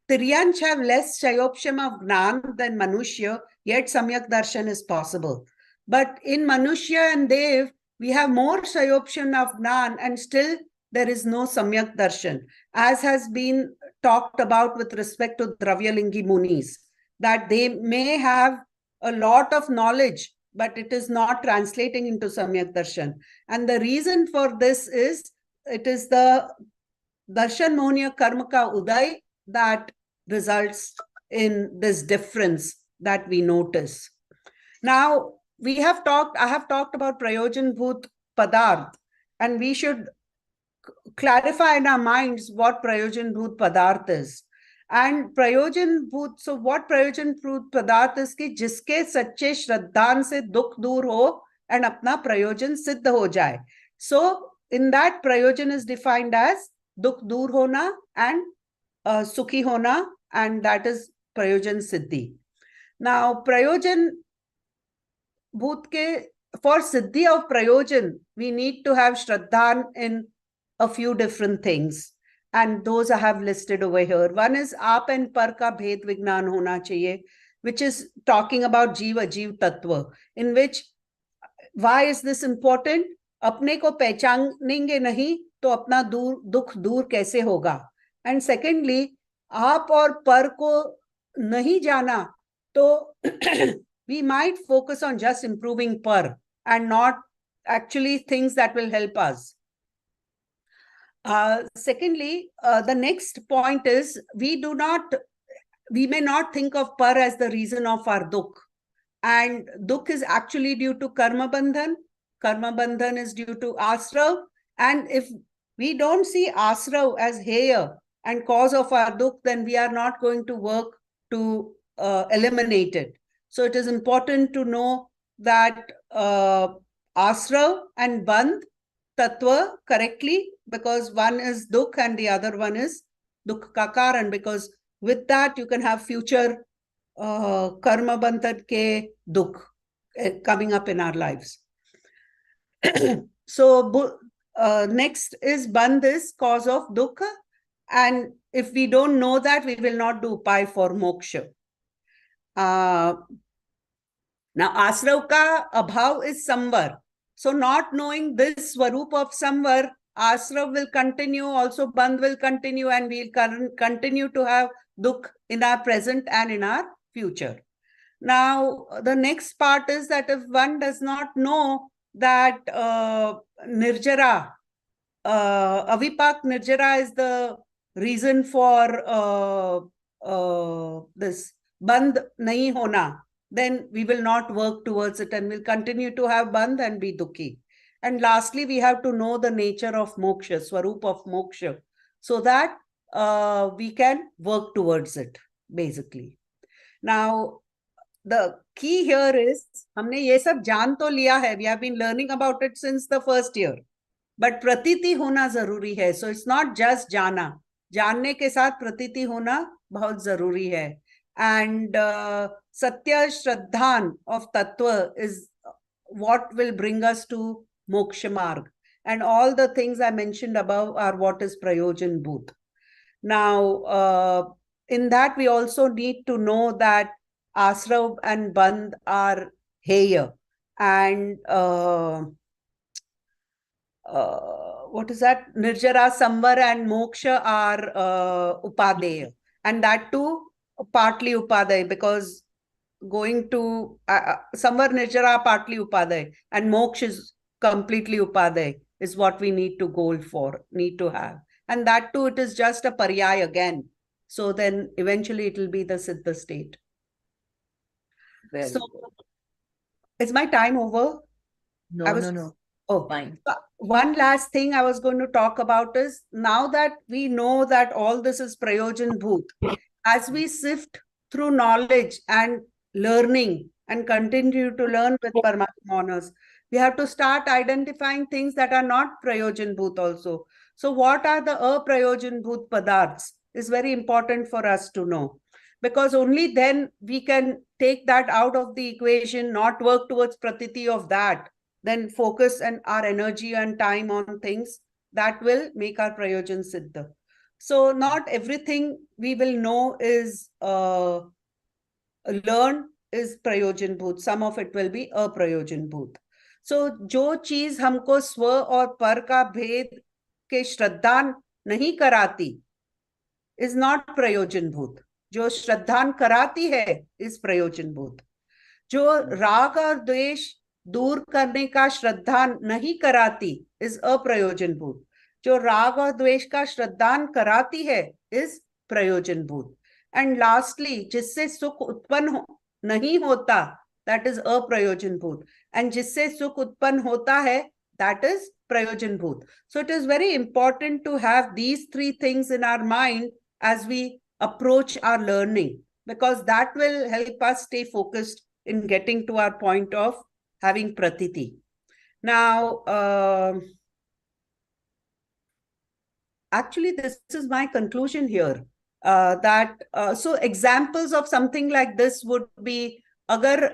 Tiryansh have less Shayopsham of Gnan than Manushya, yet Samyak Darshan is possible. But in Manushya and Dev, we have more Shayopsham of Gnan and still there is no Samyak Darshan, as has been talked about with respect to Dravyalingi Munis, that they may have a lot of knowledge, but it is not translating into Samyak Darshan. And the reason for this is, it is the Darshan Mohniya Karma ka Uday that results in this difference that we notice. Now, I have talked about Prayojan Bhut Padarth, and we should clarify in our minds what Prayojan Bhut Padarth is. And Prayojan Bhut, so what Prayojan Bhut Padarth is ki jiske sache shraddhan se dukh dur ho and apna prayojan siddh ho jaye. So in that, prayojan is defined as dukh dur hona and sukhi hona, and that is prayojan siddhi. Now, prayojan bhut ke, for siddhi of prayojan, we need to have shraddhan in a few different things, and those I have listed over here. One is aap and par ka bhed vignan hona chahiye, which is talking about jiva jeev tattva, in which, why is this important? Apne ko pehchanenge nahi to apna dukh dur kaise hoga? And secondly, aap aur par ko nahi jana to we might focus on just improving par and not actually things that will help us. Secondly, the next point is, we may not think of par as the reason of our dukh. And dukh is actually due to karma bandhan. Karma bandhan is due to asrav. And if we don't see asrav as heya and cause of our dukh, then we are not going to work to eliminate it. So it is important to know that asrav and bandh tattva correctly, because one is dukh and the other one is dukh ka karan, because with that you can have future karma bandhan ke dukh coming up in our lives. So next is bandh is cause of dukkha, and if we don't know that, we will not do upay for moksha. Now asrav ka abhav is samvar. So not knowing this swarup of samvar, asrav will continue, also bandh will continue, and we'll continue to have dukh in our present and in our future. Now, the next part is that if one does not know that nirjara, avipak nirjara is the reason for this bandh nahi hona, then we will not work towards it, and we'll continue to have bandh and be dukhi. And lastly, we have to know the nature of moksha, swarup of moksha, so that we can work towards it, basically. Now, the key here is, हमने ये सब जान तो लिया है, we have been learning about it since the first year, but pratiti होना जरूरी है. So it's not just जाना, जानने के साथ pratiti होना बहुत जरूरी है. And satya shraddhan of tattva is what will bring us to moksha marg, and all the things I mentioned above are what is prayojan bhut. Now in that, we also need to know that asrav and bandh are heya, and what is that? Nirjara, samvar and moksha are upadeya, and that too partly upaday, because going to samvar nirjara partly upaday, and moksha is completely upaday, is what we need to goal for, need to have. And that too, it is just a paryay again. So then eventually it will be the siddha state. Very So good. is my time over? No. Oh, Fine. one last thing I was going to talk about is, now that we know that all this is prayojan bhut, as we sift through knowledge and learning and continue to learn with Paramatma honors, we have to start identifying things that are not prayojan bhut also. So what are the aprayojan bhut padarths is very important for us to know, because only then we can take that out of the equation, not work towards pratiti of that, then focus and our energy and time on things that will make our prayojan siddha. So not everything we will know is learn is prayojan bhut. Some of it will be aprayojan bhut. So जो चीज हमको स्व और पर का भेद के श्रद्धा नहीं कराती is not प्रयोजन भूत. जो श्रद्धान कराती है is प्रयोजन भूत. जो राग और द्वेष दूर करने का श्रद्धा नहीं कराती is अप्रयोजन भूत. जो राग और द्वेष का श्रद्धान कराती है is प्रयोजन भूत. एंड लास्टली जिससे सुख उत्पन्न नहीं होता that is अप्रयोजन भूत. एंड जिससे सुख उत्पन्न होता है that is prayojan bhut. So it is very important to have these three things in our mind as we approach our learning, because that will help us stay focused in getting to our point of having pratiti. Now, actually, this is my conclusion here. So examples of something like this would be, अगर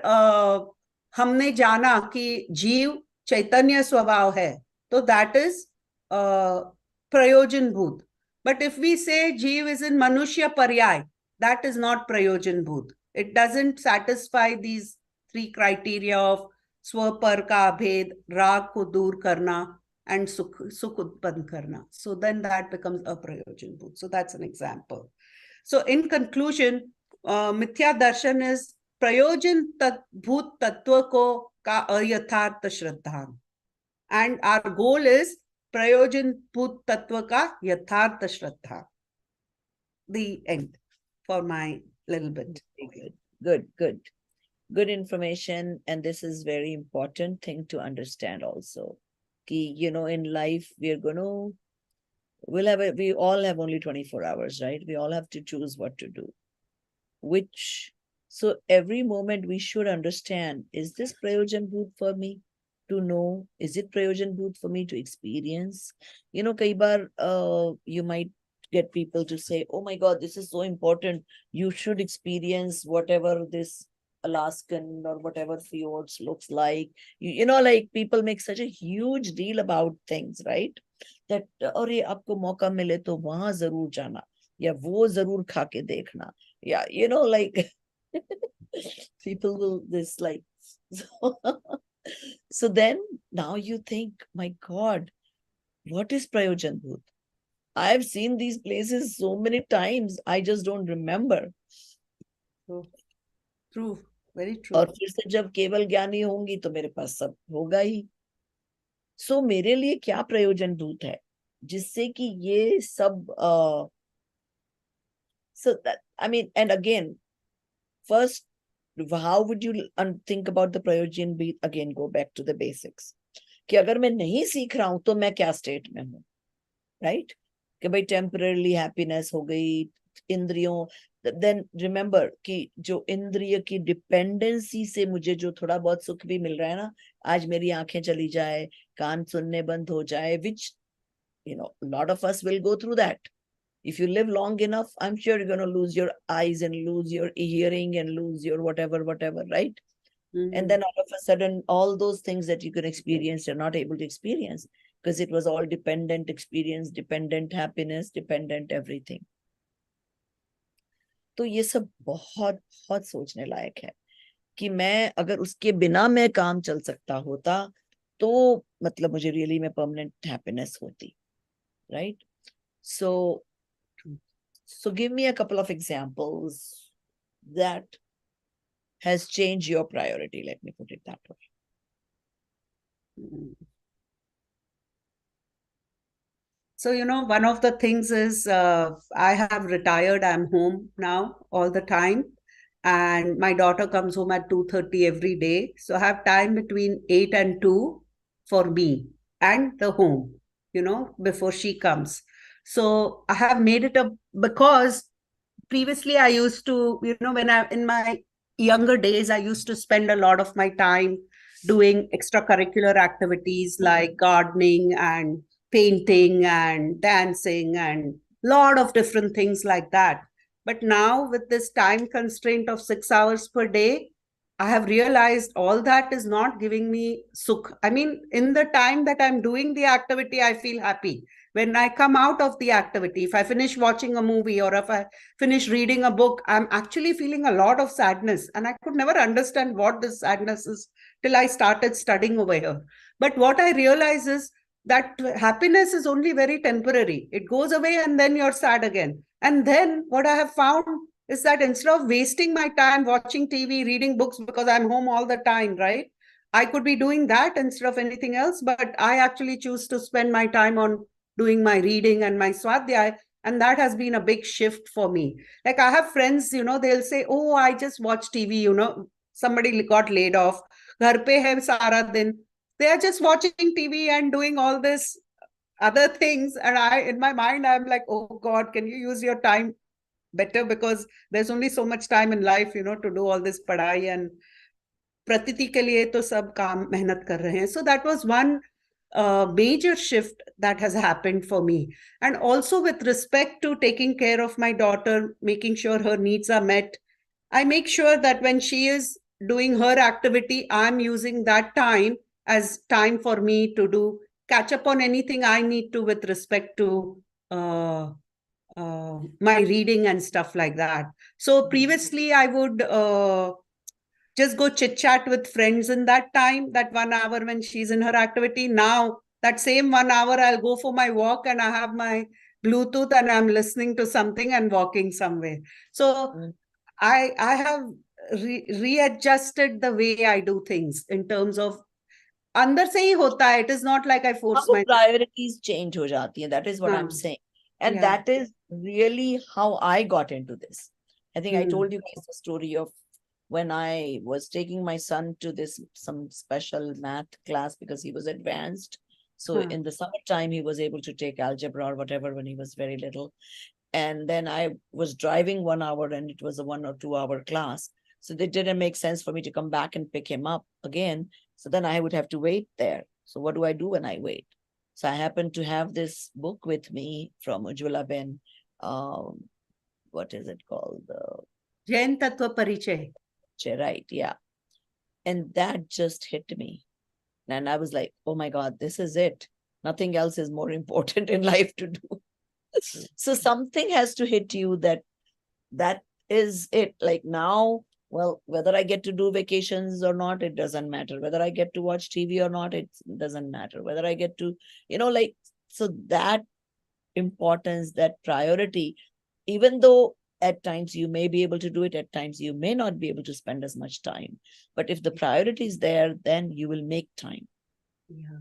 हमने जाना कि जीव चैतन्य स्वभाव है, तो that is prayojan bhut. But if we say जीव is in manushya paryay, that is not prayojan bhut. It doesn't satisfy these three criteria of स्वपर का भेद, राग को दूर करना, and सुख उत्पन्न करना. So then that becomes aprayojan bhut. So that's an example. So in conclusion, mithya darshan is prayojan bhut tattva ko का अयथार्थ श्रद्धा, and our goal is prayojan bhut tattva का यथार्थ श्रद्धा. The end for my little bit. Good information. And this is very important thing to understand also. Ki, you know, in life we all have only 24 hours, right? We all have to choose what to do. So every moment we should understand, is this prayojan bhut for me to know? Is it prayojan bhut for me to experience? You know, kai bar, you might get people to say, oh my God, this is so important. You should experience whatever this Alaskan or whatever fjords looks like. You know, like people make such a huge deal about things, right? That, अरे आपको मौका मिले तो वहां जरूर जाना, या वो जरूर खा के देखना, या you know, like people will this like so then now you think, my God, what is prayojan bhut? I've seen these places so many times, I just don't remember. True, very true. और फिर से जब केवल ज्ञानी होंगी तो मेरे पास सब होगा ही. So मेरे लिए क्या प्रयोजन भूत है जिससे कि ये सब so that, I mean, and again, first, how would you think about the prayojan bhut? Again, go back to the basics. कि अगर मैं नहीं सीख रहा हूं तो मैं क्या स्टेट में हूं, right? कि भाई temporarily happiness हो गई, इंद्रियों, then remember कि जो इंद्रिय की डिपेंडेंसी से मुझे जो थोड़ा बहुत सुख भी मिल रहा है ना, आज मेरी आंखें चली जाए, कान सुनने बंद हो जाए, which, you know, a lot of us will go through that. If you live long enough, I'm sure you're going to lose your eyes and lose your hearing and lose your whatever, right? And then all of a sudden, all those things that you can experience, you're not able to experience because it was all dependent experience, dependent happiness, dependent everything. तो ये सब बहुत बहुत सोचने लायक है कि मैं अगर उसके बिना मैं काम चल सकता होता तो मतलब मुझे रियली में परमानेंट हैप्पीनेस होती, right? So give me a couple of examples that has changed your priority. Let me put it that way. So, you know, one of the things is I have retired. I'm home now all the time. And my daughter comes home at 2:30 every day. So I have time between 8 and 2 for me and the home, you know, before she comes. So I have made it up because previously I used to, you know, in my younger days, I used to spend a lot of my time doing extracurricular activities like gardening and painting and dancing and a lot of different things like that. But now with this time constraint of 6 hours per day, I have realized all that is not giving me sukh. I mean, in the time that I'm doing the activity, I feel happy. When I come out of the activity, if I finish watching a movie or if I finish reading a book, I'm actually feeling a lot of sadness. And I could never understand what this sadness is till I started studying over here. But what I realize is that happiness is only very temporary. It goes away and then you're sad again. And then what I have found is that instead of wasting my time watching TV, reading books because I'm home all the time, right? I could be doing that instead of anything else, but I actually choose to spend my time on doing my reading and my swadhyay. And that has been a big shift for me. Like I have friends, they'll say, oh, I just watch TV, somebody got laid off. Ghar pe hai sara din. They are just watching TV and doing all this other things. And in my mind, I'm like, oh God, can you use your time better? Because there's only so much time in life, to do all this padhai and pratiti ke liye to sab kaam mehnat kar rahe hain. So that was one major shift that has happened for me. And also with respect to taking care of my daughter, making sure her needs are met, I make sure that when she is doing her activity, I'm using that time as time for me to catch up on anything I need to with respect to my reading and stuff like that. So previously I would just go chit chat with friends in that time, that 1 hour when she's in her activity. Now that same 1 hour, I'll go for my walk and I have my Bluetooth and I'm listening to something and walking somewhere. So I have readjusted the way I do things in terms of अंदर से ही होता है. It is not like I force my priorities change हो जाती हैं. That is what I'm saying. And that is really how I got into this. I think I told you guys the story of when I was taking my son to some special math class because he was advanced. So in the summertime, he was able to take algebra or whatever when he was very little. And then I was driving 1 hour and it was a 1 or 2 hour class. So it didn't make sense for me to come back and pick him up again. So then I would have to wait there. So what do I do when I wait? So I happen to have this book with me from Ujjwala Ben. What is it called? Jain Tattva Parichaya. Right, yeah. And that just hit me. And I was like, oh my God, this is it. Nothing else is more important in life to do. So something has to hit you that is it. Like now, well, whether I get to do vacations or not, it doesn't matter. Whether I get to watch TV or not, it doesn't matter. Whether I get to, so that importance, that priority, even though at times you may be able to do it, at times you may not be able to spend as much time. But if the priority is there, then you will make time. Yeah.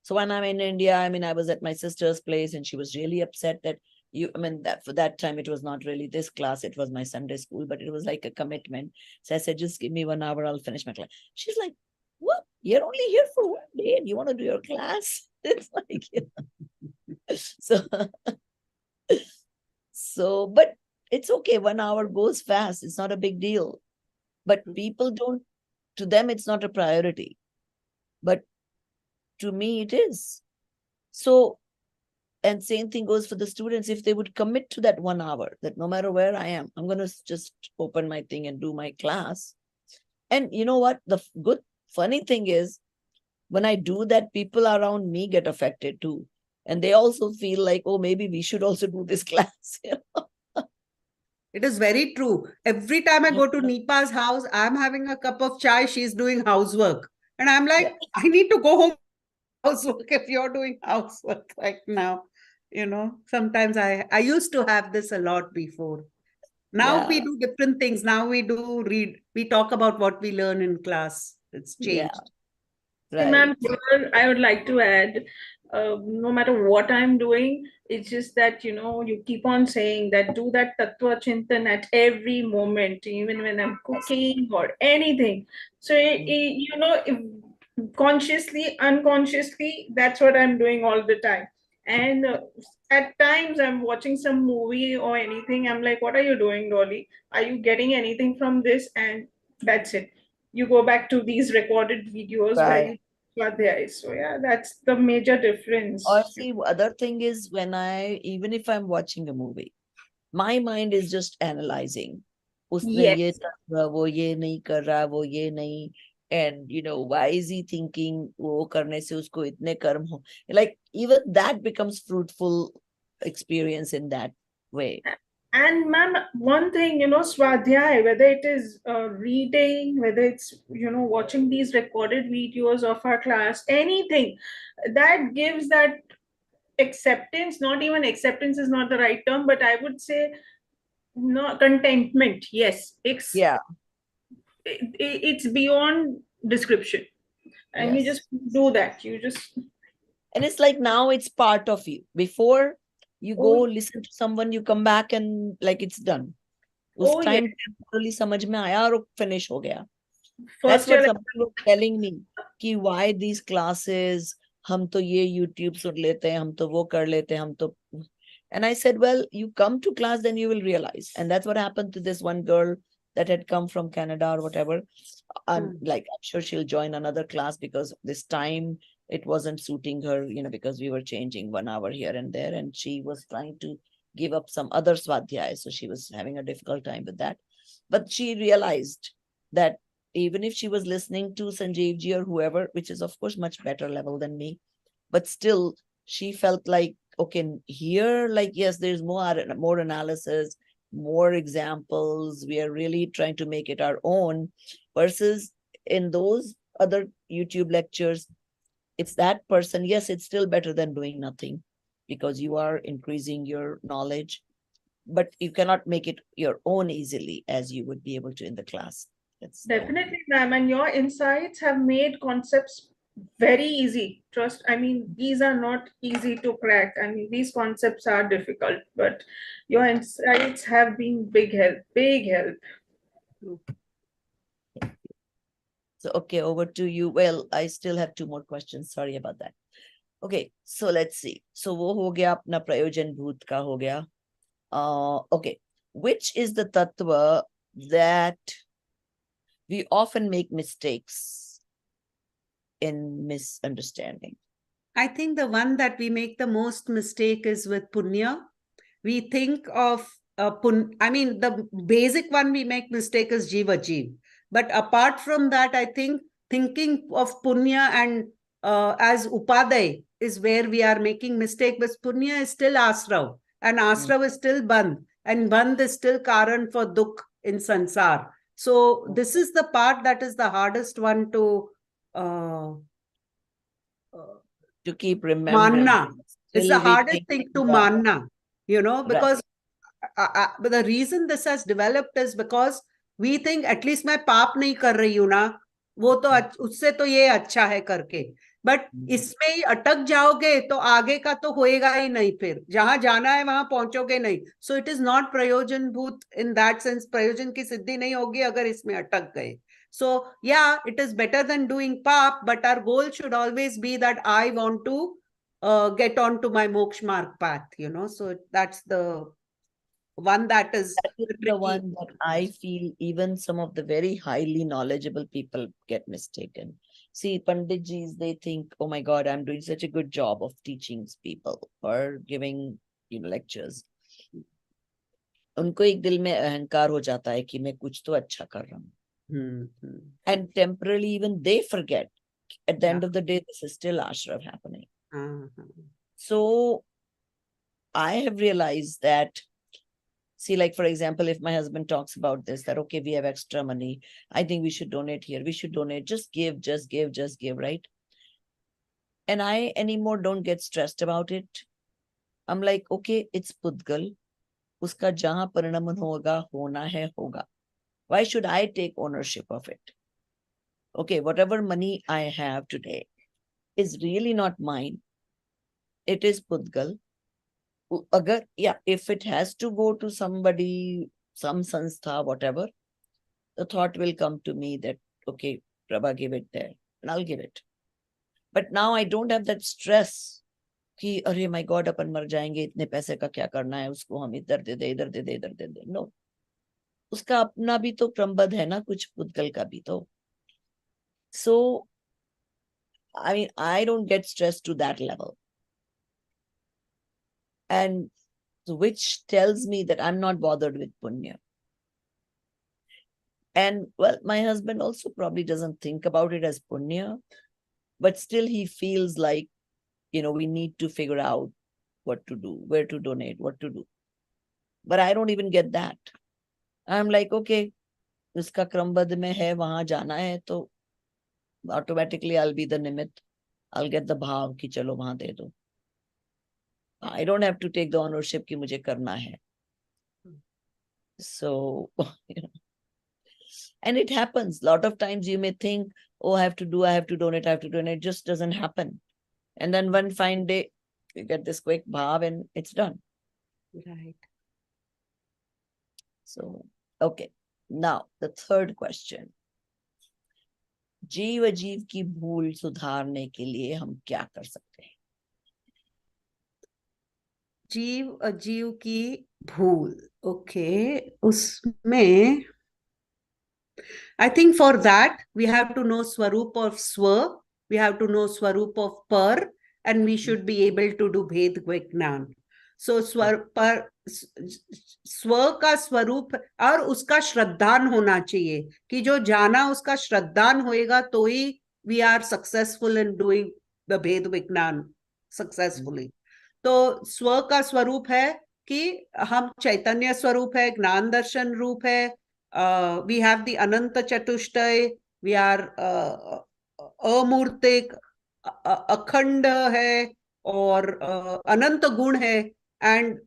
So when I'm in India, I was at my sister's place and she was really upset that that for that time, it was not really this class, it was my Sunday school, but it was like a commitment. So I said, just give me 1 hour, I'll finish my class. She's like, what? You're only here for 1 day and you want to do your class? It's like, So, but it's okay. 1 hour goes fast. It's not a big deal. But people to them, it's not a priority. But to me, it is. So, and same thing goes for the students. If they would commit to that 1 hour, that no matter where I am, I'm going to just open my thing and do my class. And you know what? The funny thing is, when I do that, people around me get affected too. And they also feel like, oh, maybe we should also do this class. It is very true. Every time I go to Nipa's house, I'm having a cup of chai. She's doing housework. And I'm like, I need to go home housework if you're doing housework right now. Sometimes I used to have this a lot before. Now we do different things. Now we do read. We talk about what we learn in class. It's changed. Right. Ma'am, I would like to add, no matter what I'm doing, it's just that, you keep on saying that do that Tattva Chintan at every moment, even when I'm cooking or anything. So, if consciously, unconsciously, that's what I'm doing all the time. And at times I'm watching some movie or anything. I'm like, what are you doing, Dolly? Are you getting anything from this? And that's it. You go back to these recorded videos where you got there. So yeah, that's the major difference. Or see, other thing is even if I'm watching a movie, my mind is just analyzing. Yes. And why is he thinking wo karne se usko itne karm ho? Like even that becomes fruitful experience in that way. And ma'am, one thing, Swadhyay, whether it is reading, whether it's, watching these recorded videos of our class, anything that gives that acceptance, not even acceptance is not the right term, but I would say no contentment. Yes, Yeah. it's beyond description. And you Yes. just do that. You just, And it's like now it's part of you. Before you go oh, listen to someone, you come back and like it's done. उस oh, time yes. temporarily समझ में आया और finish हो गया. That's First what year, somebody was telling me कि why these classes, हम तो ये YouTube सुन लेते हैं, हम तो वो कर लेते हैं, हम तो. And I said, well, you come to class, then you will realize. And that's what happened to this one girl that had come from Canada or whatever. And like, I'm sure she'll join another class because this time it wasn't suiting her, because we were changing 1 hour here and there. And she was trying to give up some other swadhyay. So she was having a difficult time with that. But she realized that even if she was listening to Sanjeev ji or whoever, which is of course much better level than me, but still she felt like, okay, here, like, yes, there's more analysis, more examples. We are really trying to make it our own versus in those other YouTube lectures, it's that person. Yes, it's still better than doing nothing because you are increasing your knowledge, but you cannot make it your own easily as you would be able to in the class. definitely, ma'am. And your insights have made concepts very easy. Trust, I mean, these are not easy to crack. I mean, these concepts are difficult, but your insights have been big help, big help. So, okay, over to you. Well, I still have 2 more questions. Sorry about that. Okay, so let's see. So, wo ho gaya apna prayojan bhoot ka ho gaya. Okay, which is the tattva that we often make mistakes in misunderstanding? I think the one that we make the most mistake is with punya. We think of the basic one we make mistake is jiva jeev. But apart from that, I think thinking of punya and as upaday is where we are making mistake. But punya is still asrav, and asrav is still bandh, and bandh is still karan for dukh in sansar. So this is the part that is the hardest one to keep remembering. manna. It's the Still we hardest think, thing to yeah, manna, right. because but the reason this has developed is because we think at least मैं पाप नहीं कर रही हूं ना, वो तो उससे तो ये अच्छा है करके. बट इसमें ही अटक जाओगे तो आगे का तो होएगा ही नहीं. फिर जहां जाना है वहां पहुंचोगे नहीं. सो इट इज नॉट प्रयोजन भूत इन दैट सेंस. प्रयोजन की सिद्धि नहीं होगी अगर इसमें अटक गए. So yeah, it is better than doing pap, but our goal should always be that I want to get on to my moksha marg path, So that's the one that is the tricky. one that I feel even some of the very highly knowledgeable people get mistaken. See, Panditjis, they think, oh my God, I'm doing such a good job of teaching people or giving lectures. उनको एक दिल में अहंकार हो जाता है कि मैं कुछ तो अच्छा कर रहा हूँ. And temporarily even they forget. At the end of the day, this is still ashrav happening. So I have realized that, see, like, for example, if my husband talks about this, that, okay, we have extra money, I think we should donate here, we should donate, just give, right? And I anymore don't get stressed about it. I'm like, okay, it's Pudgal. Uska jahan parinaman hoga, hona hai, hoga. Why should I take ownership of it? Okay, whatever money I have today is really not mine. It is Pudgal. If it has to go to somebody, some sanstha, whatever, the thought will come to me that, okay, Prabha, give it there, and I'll give it. But now I don't have that stress कि अरे my God, अपन मर जाएंगे, इतने पैसे का क्या करना है, उसको हम इधर दे दे, इधर दे दे, इधर दे दे. No, उसका अपना भी तो क्रमबद्ध है ना, कुछ पुद्गल का भी तो. So, I mean, I don't get stressed to that level. And which tells me that I'm not bothered with punya. And well, my husband also probably doesn't think about it as punya, but still he feels like, we need to figure out what to do, where to donate, what to do. but I don't even get that. I'm like, okay, इसका क्रमबद्ध में है, वहां जाना है, तो automatically I'll be the nimit. I'll get the bhav कि चलो वहां दे दो. I don't have to take the ownership कि मुझे करना है. So, you know, and it happens. A lot of times you may think, oh, I have to donate, it just doesn't happen. And then one fine day, you get this quick bhav and it's done. Right. So, okay. Now, the third question. जीव अजीव की भूल सुधारने के लिए हम क्या कर सकते हैं? जीव अजीव की भूल. Okay. उसमें I think for that, we have to know Swarup of Swa, we have to know Swarup of Par, and we should be able to do Bhed Vignan. So Swa का स्वरूप और उसका श्रद्धान होना चाहिए कि जो जाना उसका श्रद्धान होएगा तो ही we are successful in doing the Bhed Vignan successfully. तो स्व का स्वरूप है कि हम चैतन्य स्वरूप है, ज्ञान दर्शन रूप है. We have the Ananta Chatushtay, we are अमूर्तिक, अखंड है और अनंत गुण है, and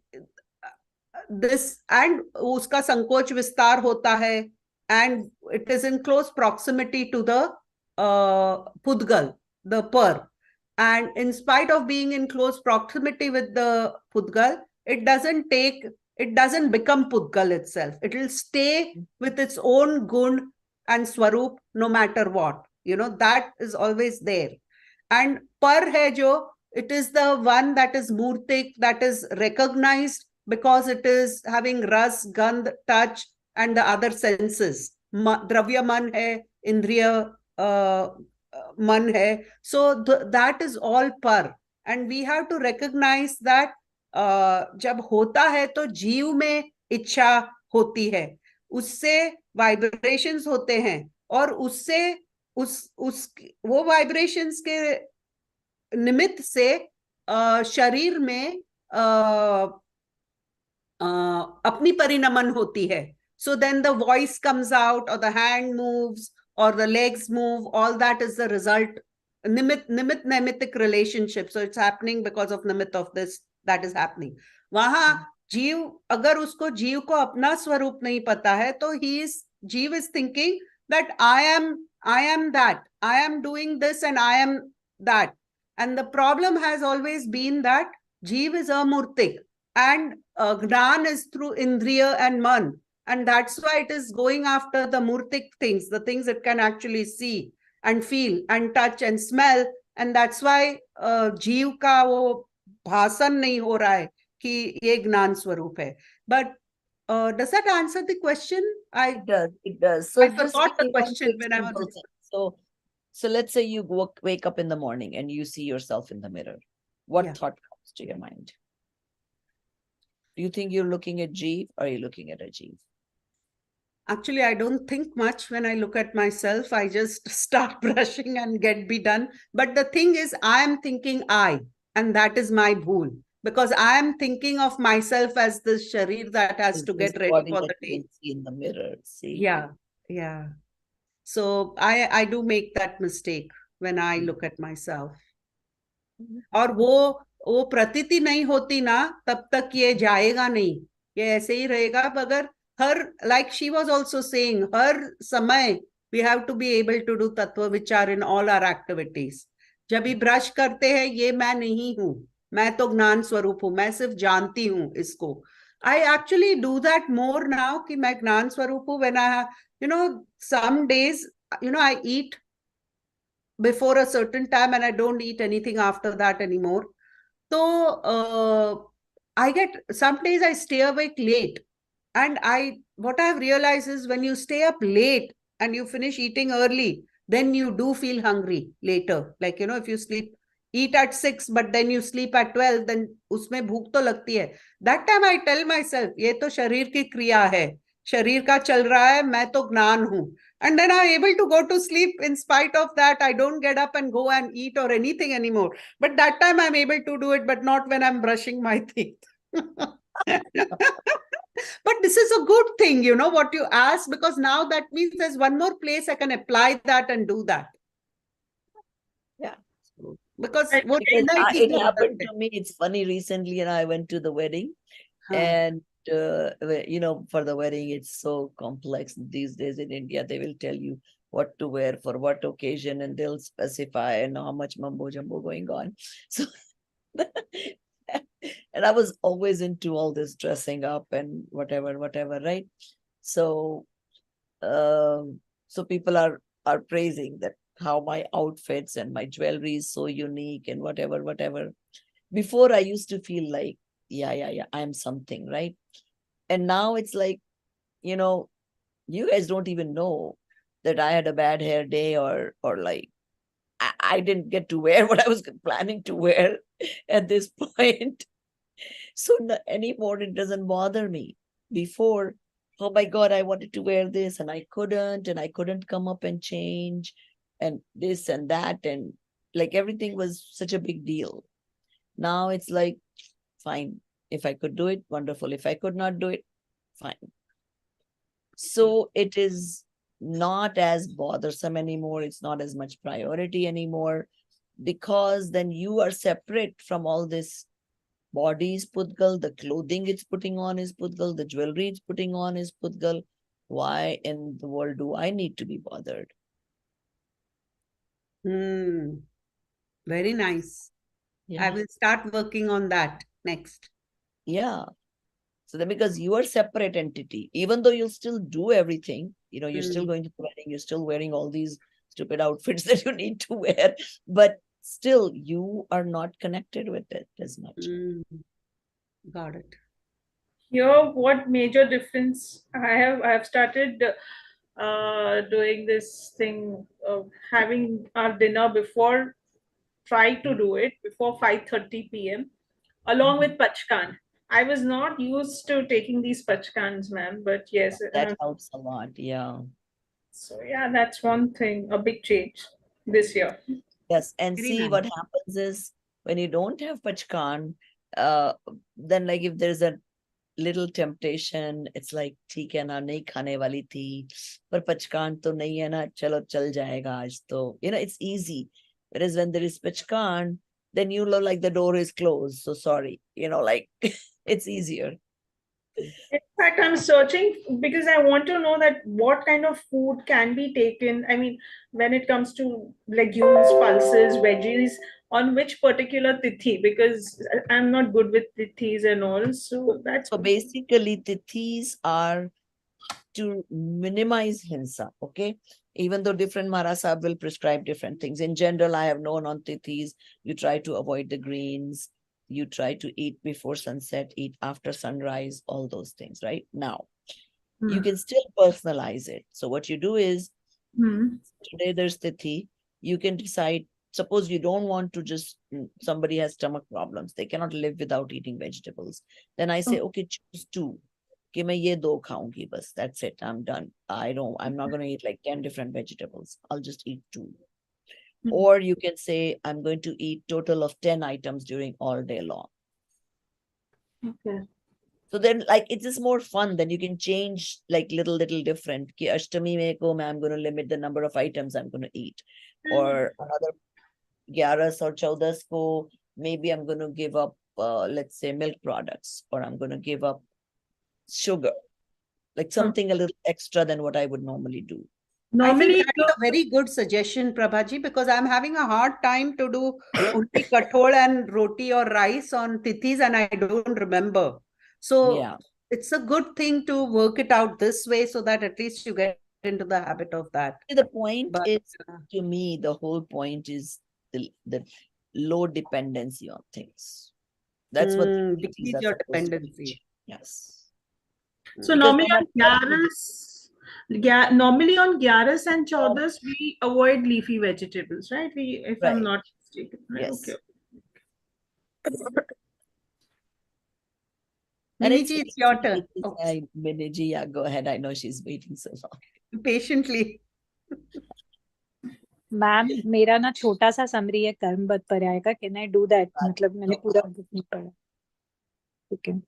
this and उसका संकोच विस्तार होता है, and it is in close proximity to the Pudgal, the Par. And in spite of being in close proximity with the Pudgal, it doesn't become Pudgal itself. It will stay with its own gun and Swarup no matter what. You know, that is always there. And Par hai jo, it is the one that is Murtik, that is recognized because it is having Ras, Gandh, touch, and the other senses. Dravya man hai, Indriya man hai. So that is all Par. And we have to recognize that जब होता है तो जीव में इच्छा होती है, उससे वाइब्रेशंस होते हैं और उससे वो वाइब्रेशंस के निमित्त से शरीर में अपनी परिणमन होती है. So then the voice comes out or the hand moves or the legs move, all that is the result. Nimitic relationship. So it's happening because of nimit of this that is happening. वहां जीव, अगर उसको जीव को अपना स्वरूप नहीं पता है तो जीव is thinking that I am that, I am doing this and I am that. And the problem has always been that जीव is amurtik and Gnan is through Indriya and Man. And that's why it is going after the murtik things, the things it can actually see and feel and touch and smell. And that's why जीव का वो भाषण नहीं हो रहा है कि ये ज्ञान स्वरूप है. But does that answer the question? It does. So I forgot the question when I was. So let's say you wake up in the morning and you see yourself in the mirror. What thought comes to your mind? Do you think you're looking at Jeev or are you looking at a Jeev? Actually, I don't think much when I look at myself. I just start brushing and be done. But the thing is, I am thinking I, and that is my bhool. Because I am thinking of myself as the sharir that has to get ready for the day. See in the mirror, see. Yeah. So I do make that mistake when I look at myself. और वो प्रतीति नहीं होती ना, तब तक ये जाएगा नहीं, ये ऐसे ही रहेगा. मगर like she was also saying, हर समय we have to be able to do तत्व विचार in all our activities. जब भी ब्रश करते हैं, ये मैं नहीं हूँ, मैं तो ज्ञान स्वरूप हूँ, मैं सिर्फ जानती हूँ इसको. I actually do that more now कि मैं ज्ञान स्वरूप हूँ. When I have, some days, I eat before a certain time and I don't eat anything after that anymore. So some days I stay awake late. And what I've realized is when you stay up late and you finish eating early, then you do feel hungry later. Like, if you eat at 6, but then you sleep at 12, then उसमें भूख तो लगती है. That time I tell myself, ये तो शरीर की क्रिया है, शरीर का चल रहा है, मैं तो ज्ञान हूँ. And then I'm able to go to sleep. In spite of that, I don't get up and go and eat or anything anymore. But that time I'm able to do it, but not when I'm brushing my teeth. But this is a good thing, you know, what you asked, because now that means there's one more place I can apply that and do that. Yeah. Because I what think midnight is It not happened perfect. to me. It's funny. Recently, and I went to the wedding, Huh. and you know, for the wedding, it's so complex these days in India. They will tell you what to wear for what occasion, and they'll specify and how much mumbo jumbo going on. So, and I was always into all this dressing up and whatever, right? So, so people are praising that how my outfits and my jewelry is so unique and whatever. Before I used to feel like, yeah, I'm something, right? And now it's like, you know, you guys don't even know that I had a bad hair day, or like I didn't get to wear what I was planning to wear at this point. So anymore, it doesn't bother me. Before, oh my God, I wanted to wear this and I couldn't come up and change and this and that. And like everything was such a big deal. Now it's like, fine. If I could do it, wonderful. If I could not do it, fine. So it is not as bothersome anymore. It's not as much priority anymore, because then you are separate from all this. Body is Pudgal, the clothing it's putting on is Pudgal, the jewelry it's putting on is Pudgal. Why in the world do I need to be bothered? Very nice. I Yeah. will start working on that next. Yeah. So then, because you are separate entity, even though you'll still do everything, you know, you're still going to the wedding, you're still wearing all these stupid outfits that you need to wear, but still you are not connected with it as much. Got it. here, what major difference I have started doing this thing of having our dinner before, try to do it before 5:30 p.m. along with Pachkan. I was not used to taking these Pachkans, ma'am, but yes. That helps a lot. Yeah. So yeah, that's one thing, a big change this year. Yes. And Very see, nice. what happens is when you don't have Pachkan, then like if there's a little temptation, it's like, ठीक है ना, नहीं खाने वाली थी, पर पचकान तो नहीं है ना, चलो चल जाएगा आज तो, you know, it's easy. Whereas when there is pachkan, then you know, like the door is closed, so sorry, you know, like it's easier. In fact, I'm searching because I want to know that what kind of food can be taken. I mean, when it comes to legumes, pulses, veggies, on which particular tithi, because I'm not good with tithis and all. So that's So basically, tithis are to minimize hinsa, okay? Even though different Maharasab will prescribe different things. In general, I have known on tithis, you try to avoid the greens, you try to eat before sunset, eat after sunrise, all those things, right? Now, you can still personalize it. So what you do is, today there's tithi, you can decide, suppose you don't want to just, somebody has stomach problems, they cannot live without eating vegetables. Then I say, okay, choose two. कि मैं ये दो खाऊंगी बस, that's it, I'm done. I'm not going to eat like 10 different vegetables. I'll just eat two. Or you can say, I'm going to eat total of 10 items during all day long. okay. So then, like, it's just more fun. Then you can change like little different. Ki Ashtami mein ko I'm going to limit the number of items I'm going to eat. Or another 11 or 14 ko, maybe I'm going to give up, let's say, milk products, or I'm going to give up sugar, like something a little extra than what I would normally do. Normally, I think that's a very good suggestion, Prabhaji, because I'm having a hard time to do only kathol and roti or rice on tithis, and I don't remember. So Yeah. it's a good thing to work it out this way, so that at least you get into the habit of that. The point But, is, to me, the whole point is the low dependency on things. That's what decrease your dependency. Yes. so Because normally on normally on Gyaras and Chaudas, we avoid leafy vegetables, right? If I'm Right. not mistaken. Right? Yes. Okay. And Miniji, it's your turn. Miniji, yeah, go ahead. I know she's waiting so long. Patiently. Ma'am मेरा ना छोटा सा summary है कर्मबद्ध पर्याय का, can I do that? मतलब मैंने पूरा बुक नहीं पढ़ा. ठीक है.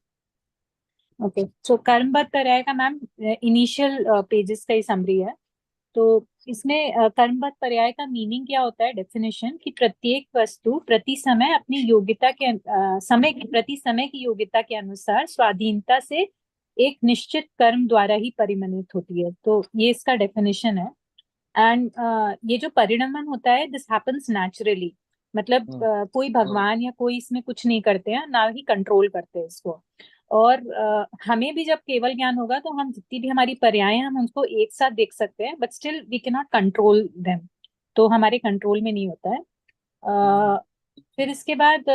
ओके, सो कर्मबद्ध पर्याय का मैम इनिशियल पेजेस का ही समरी है। तो इसमें कर्मबद्ध पर्याय का मीनिंग क्या होता है, डेफिनेशन, कि प्रत्येक वस्तु प्रति समय अपनी योग्यता के प्रति समय की योग्यता के अनुसार स्वाधीनता से एक निश्चित कर्म द्वारा ही परिगणित होती है। तो ये इसका डेफिनेशन है। एंड ये जो परिणमन होता है, दिस हैपेंस नेचुरली, मतलब कोई भगवान या कोई इसमें कुछ नहीं करते हैं, ना ही कंट्रोल करते हैं इसको। और हमें भी जब केवल ज्ञान होगा तो हम जितनी भी हमारी पर्याय हैं, हम उनको एक साथ देख सकते हैं, but still we can not control them, तो हमारे कंट्रोल में नहीं होता है। फिर इसके बाद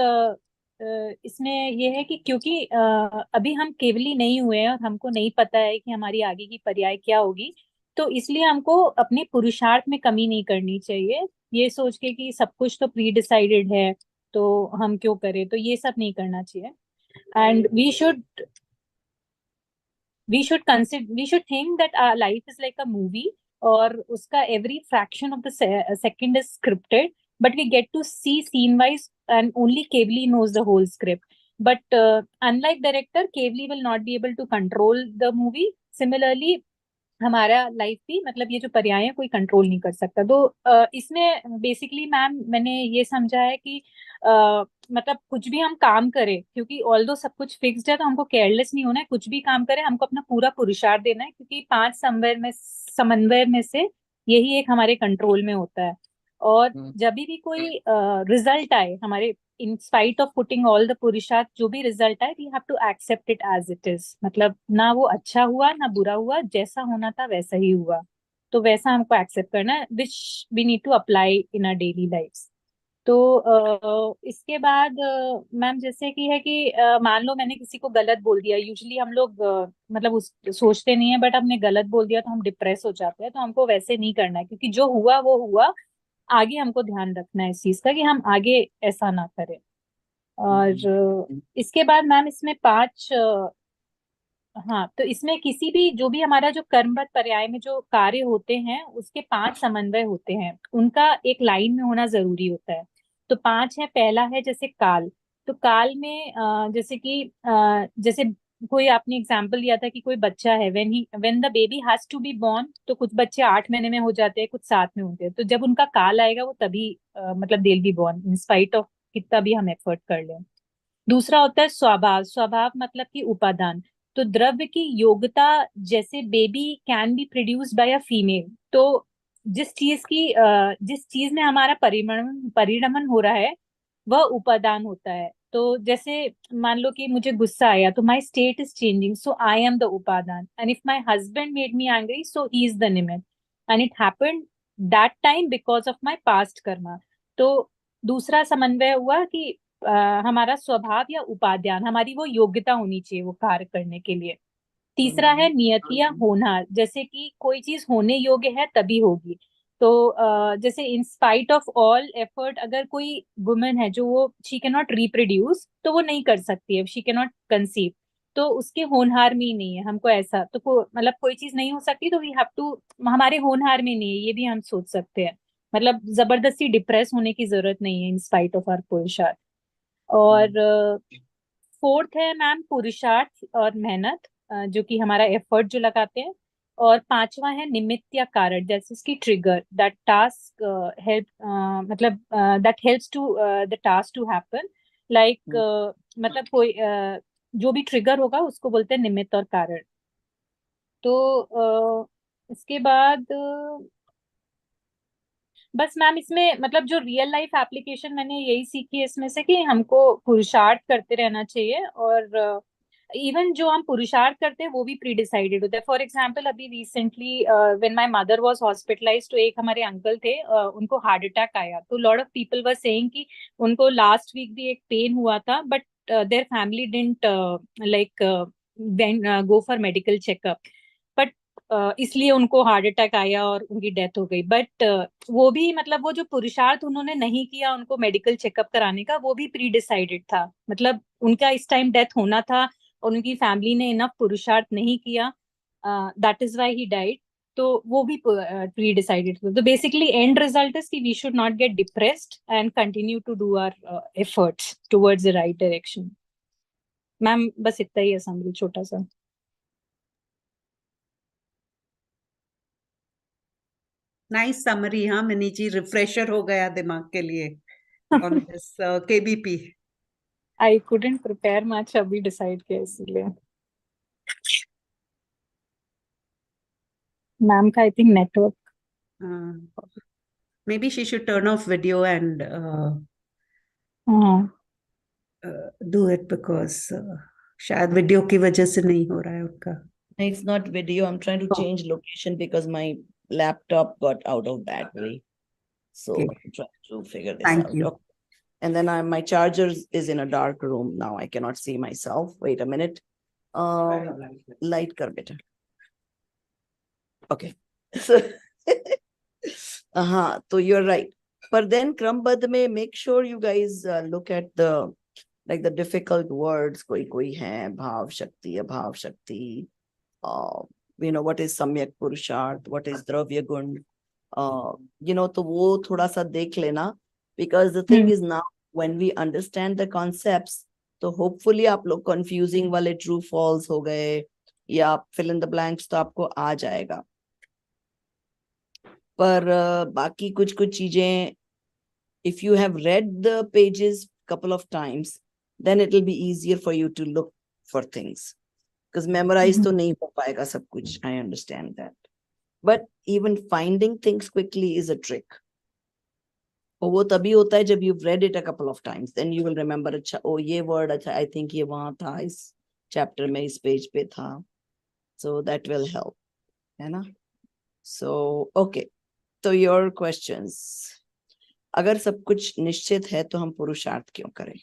इसमें ये है कि क्योंकि अभी हम केवली नहीं हुए हैं और हमको नहीं पता है कि हमारी आगे की पर्याय क्या होगी, तो इसलिए हमको अपने पुरुषार्थ में कमी नहीं करनी चाहिए, ये सोच के कि सब कुछ तो प्री डिसाइडेड है तो हम क्यों करें, तो ये सब नहीं करना चाहिए। And we should think that our life is like a movie, और उसका every fraction of the second is scripted, but we get to see scene wise, and only Kevli knows the whole script. But unlike director, Kevli will not be able to control the movie. Similarly, हमारा life भी, मतलब ये जो पर्याय है, कोई control नहीं कर सकता। तो इसमें बेसिकली मैम मैंने ये समझा है कि मतलब कुछ भी हम काम करें, क्योंकि ऑल दो सब कुछ फिक्स्ड है, तो हमको केयरलेस नहीं होना है, कुछ भी काम करें हमको अपना पूरा पुरुषार्थ देना है, क्योंकि 5 समन्वय में से यही एक हमारे कंट्रोल में होता है। और जब भी कोई रिजल्ट आए हमारे, in spite of putting all the पुरुषार्थ, जो भी रिजल्ट आए, we have to accept it as it is, मतलब ना वो अच्छा हुआ ना बुरा हुआ, जैसा होना था वैसा ही हुआ, तो वैसा हमको एक्सेप्ट करना है, which we need to apply in our daily life. तो इसके बाद मैम जैसे कि है कि मान लो मैंने किसी को गलत बोल दिया, यूजुअली हम लोग मतलब उस सोचते नहीं है, बट हमने गलत बोल दिया तो हम डिप्रेस हो जाते हैं, तो हमको वैसे नहीं करना है, क्योंकि जो हुआ वो हुआ, आगे हमको ध्यान रखना है इस चीज का कि हम आगे ऐसा ना करें। और इसके बाद मैम इसमें 5 हाँ, तो इसमें किसी भी जो भी हमारा जो कर्मबद्ध पर्याय में जो कार्य होते हैं, उसके 5 समन्वय होते हैं, उनका एक लाइन में होना जरूरी होता है। तो 5 है। पहला है जैसे काल, तो काल में जैसे कि जैसे कोई आपने एग्जाम्पल दिया था कि कोई बच्चा है, when the baby has to be born, तो कुछ बच्चे 8 महीने में हो जाते हैं, कुछ 7 में होते हैं, तो जब उनका काल आएगा वो तभी मतलब they will be born, in spite of कितना भी हम एफर्ट कर लें। दूसरा होता है स्वभाव, स्वभाव मतलब कि उपादान, तो द्रव्य की योग्यता, जैसे baby can be produced by a female, तो जिस चीज में हमारा परिणमन हो रहा है वह उपादान होता है। तो जैसे मान लो कि मुझे गुस्सा आया, तो my state is changing, so I am the upadana, and if my husband made me angry, so he is the nimitta, and it happened that time because of my past karma. तो दूसरा समन्वय हुआ कि हमारा स्वभाव या उपादान, हमारी वो योग्यता होनी चाहिए वो कार्य करने के लिए। तीसरा है नियति या होनहार, जैसे कि कोई चीज होने योग्य है तभी होगी। तो जैसे इन स्पाइट ऑफ ऑल एफर्ट, अगर कोई वुमेन है जो वो शी कैन नॉट रिप्रोड्यूस, तो वो नहीं कर सकती है, शी कैन नॉट कंसीव, तो उसके होनहार में ही नहीं है हमको ऐसा, तो मतलब कोई चीज नहीं हो सकती, तो वी हैव टू, हमारे होनहार में नहीं है, ये भी हम सोच सकते हैं, मतलब जबरदस्ती डिप्रेस होने की जरूरत नहीं है इन स्पाइट ऑफ आवर पुरुषार्थ। और फोर्थ है मैम पुरुषार्थ और मेहनत, जो कि हमारा एफर्ट जो लगाते हैं। और पांचवा है निमित्त या कारण, जैसे इसकी ट्रिगर, दैट टास्क हेल्प, मतलब that helps to the task to happen, like मतलब कोई जो भी ट्रिगर होगा उसको बोलते हैं निमित्त और कारण। तो इसके बाद बस मैम इसमें मतलब जो रियल लाइफ एप्लीकेशन मैंने यही सीखी है इसमें से, कि हमको पुरुषार्थ करते रहना चाहिए, और इवन जो हम पुरुषार्थ करते हैं वो भी प्री डिसाइडेड होता है। फॉर एग्जाम्पल अभी recently when my mother was hospitalised, तो एक हमारे अंकल थे, उनको हार्ट अटैक आया, तो lot of people were saying कि उनको लास्ट वीक भी एक पेन हुआ था, but their family didn't like go for medical checkup, but इसलिए उनको हार्ट अटैक आया और उनकी डेथ हो गई। बट वो भी मतलब वो जो पुरुषार्थ उन्होंने नहीं किया उनको मेडिकल चेकअप कराने का, वो भी प्री डिसाइडेड था, मतलब उनका इस टाइम डेथ होना था और उनकी फैमिली ने इनफ पुरुषार्थ नहीं किया, that is why he died, तो वो भी प्री डिसाइडेड था। तो बेसिकली एंड रिजल्ट इज कि we should not get depressed and continue to do our efforts towards the right direction. Ma'am बस इतना ही है समरी छोटा सा. नाइस समरी, हाँ मिनी जी, रिफ्रेशर हो गया दिमाग के लिए on this KBP. I couldn't prepare much, अभी डिसाइड किया इसलिए. मैम का I think network. Maybe she should turn off video and हाँ. do it because शायद वीडियो की वजह से नहीं हो रहा है उनका. It's not video. I'm trying to change location because my laptop got out of battery. So Okay. I'm trying to figure this Thank out. you. Okay. And then my charger is in a dark room now. I cannot see myself. Wait a minute. Light kar beta. Okay. So, so you're right. But then Krambadh mein, make sure you guys look at the difficult words. Koi hai, bhav shakti, abhav shakti. What is samyak purusharth, what is dravya gun, तो वो थोड़ा सा देख लेना, because the thing is now when we understand the concepts, तो hopefully आप लोग confusing वाले true false हो गए या fill in the blanks तो आपको आ जाएगा. पर बाकी कुछ चीजें, if you have read the pages couple of times, then it will be easier for you to look for things. Because memorize तो नहीं हो पाएगा सब कुछ. I understand that. But even finding things quickly is a trick. और वो तभी होता है जब you've read it a couple of times. Then you will remember, अच्छा, oh ये word, अच्छा, I think ये वहाँ था, इस chapter में, इस page पे था. So that will help. है ना? So, okay. So your questions. अगर सब कुछ निश्चित है तो हम पुरुषार्थ क्यों करें?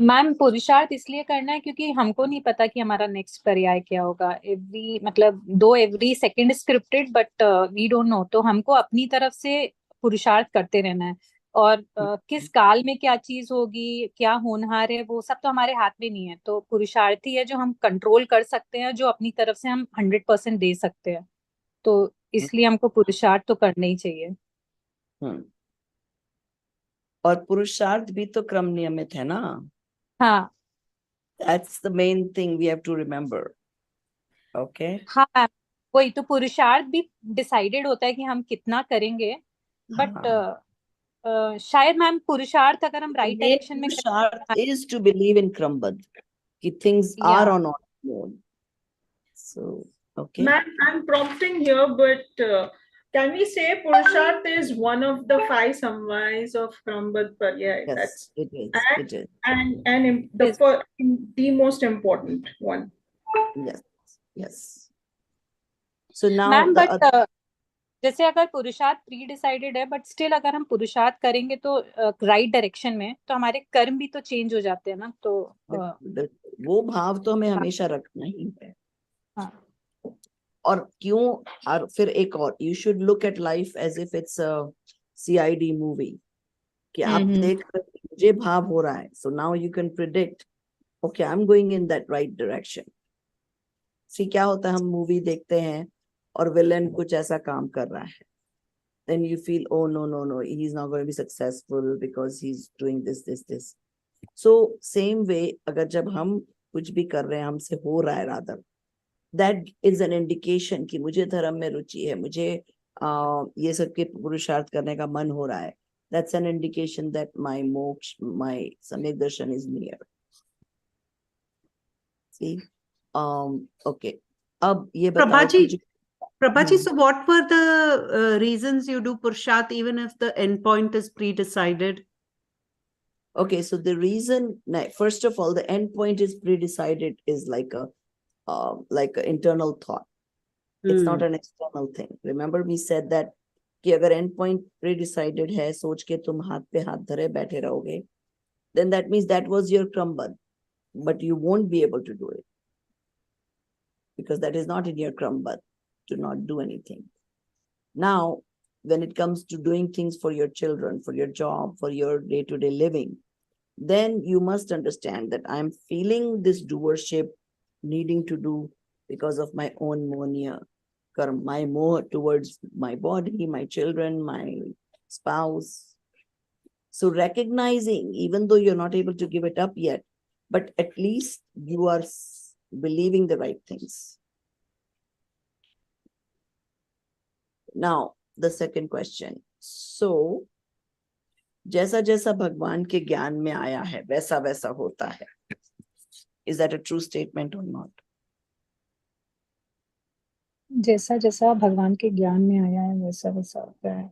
मैम पुरुषार्थ इसलिए करना है क्योंकि हमको नहीं पता कि हमारा नेक्स्ट पर्याय क्या होगा. Every second scripted but we don't know. तो हमको अपनी तरफ से पुरुषार्थ करते रहना है. और किस काल में क्या चीज होगी, क्या होनहार है, वो सब तो हमारे हाथ में नहीं है. तो पुरुषार्थ ही है जो हम कंट्रोल कर सकते हैं, जो अपनी तरफ से हम 100% दे सकते हैं. तो इसलिए हमको पुरुषार्थ तो करना ही चाहिए. और पुरुषार्थ भी तो क्रम नियमित है ना. हाँ. That's the main thing we have to remember. Okay. हाँ, वही तो पुरुषार्थ भी डिसाइडेड होता है कि हम कितना करेंगे. बट शायद मैम पुरुषार्थ अगर हम राइट डायरेक्शन में पुरुषार्थ is to believe in Krambadh, कि things are on our own. So, okay. Ma'am, I'm prompting here, but can we say Purusharth is one of the 5 samvais of Krambadh Paryay? Yes, it is. It is. And the most important one. Yes. Yes. So now, ma'am but जैसे अगर पुरुषार्थ pre decided है but still अगर हम पुरुषार्थ करेंगे तो right direction में, तो हमारे कर्म भी तो चेंज हो जाते हैं ना. तो वो भाव तो हमें हमेशा रखना ही है. हाँ. और क्यों, और फिर एक और, you should look at life as if it's a CID movie, कि आप देख कर मुझे भाव हो रहा है, so now you can predict, okay I am going in that right direction. See क्या होता है, हम मूवी देखते हैं और विलन कुछ ऐसा काम कर रहा है, then you feel, oh no, he's not going to be successful because he's doing this. So same way, अगर जब हम कुछ भी कर रहे हैं, हमसे हो रहा है rather, that is an indication कि मुझे धर्म में रुचि है, मुझे ये सब के पुरुषार्थ करने का मन हो रहा है. That's an indication that my moksha, my samyak darshan is near. See, okay. अब ये बताओ Prabhaji, so what were the reasons you do Purushart even if the endpoint is pre-decided? Okay, so the reason, first of all, the endpoint is pre-decided is like a internal thought. It's not an external thing. Remember we said that कि अगर endpoint pre-decided है, सोच के तुम हाथ पे हाथ धरे बैठे रहोगे, then that means that was your Krambadh, but you won't be able to do it because that is not in your Krambadh to not do anything. Now, when it comes to doing things for your children, for your job, for your day-to-day living, then you must understand that I'm feeling this doership needing to do because of my own monia, my moh towards my body, my children, my spouse. So recognizing, even though you're not able to give it up yet, but at least you are believing the right things. Now, the second question. So, जैसा जैसा भगवान के ज्ञान में आया है, वैसा वैसा होता है. Is that a true statement or not? जैसा जैसा भगवान के ज्ञान में आया है वैसा वैसा होता है.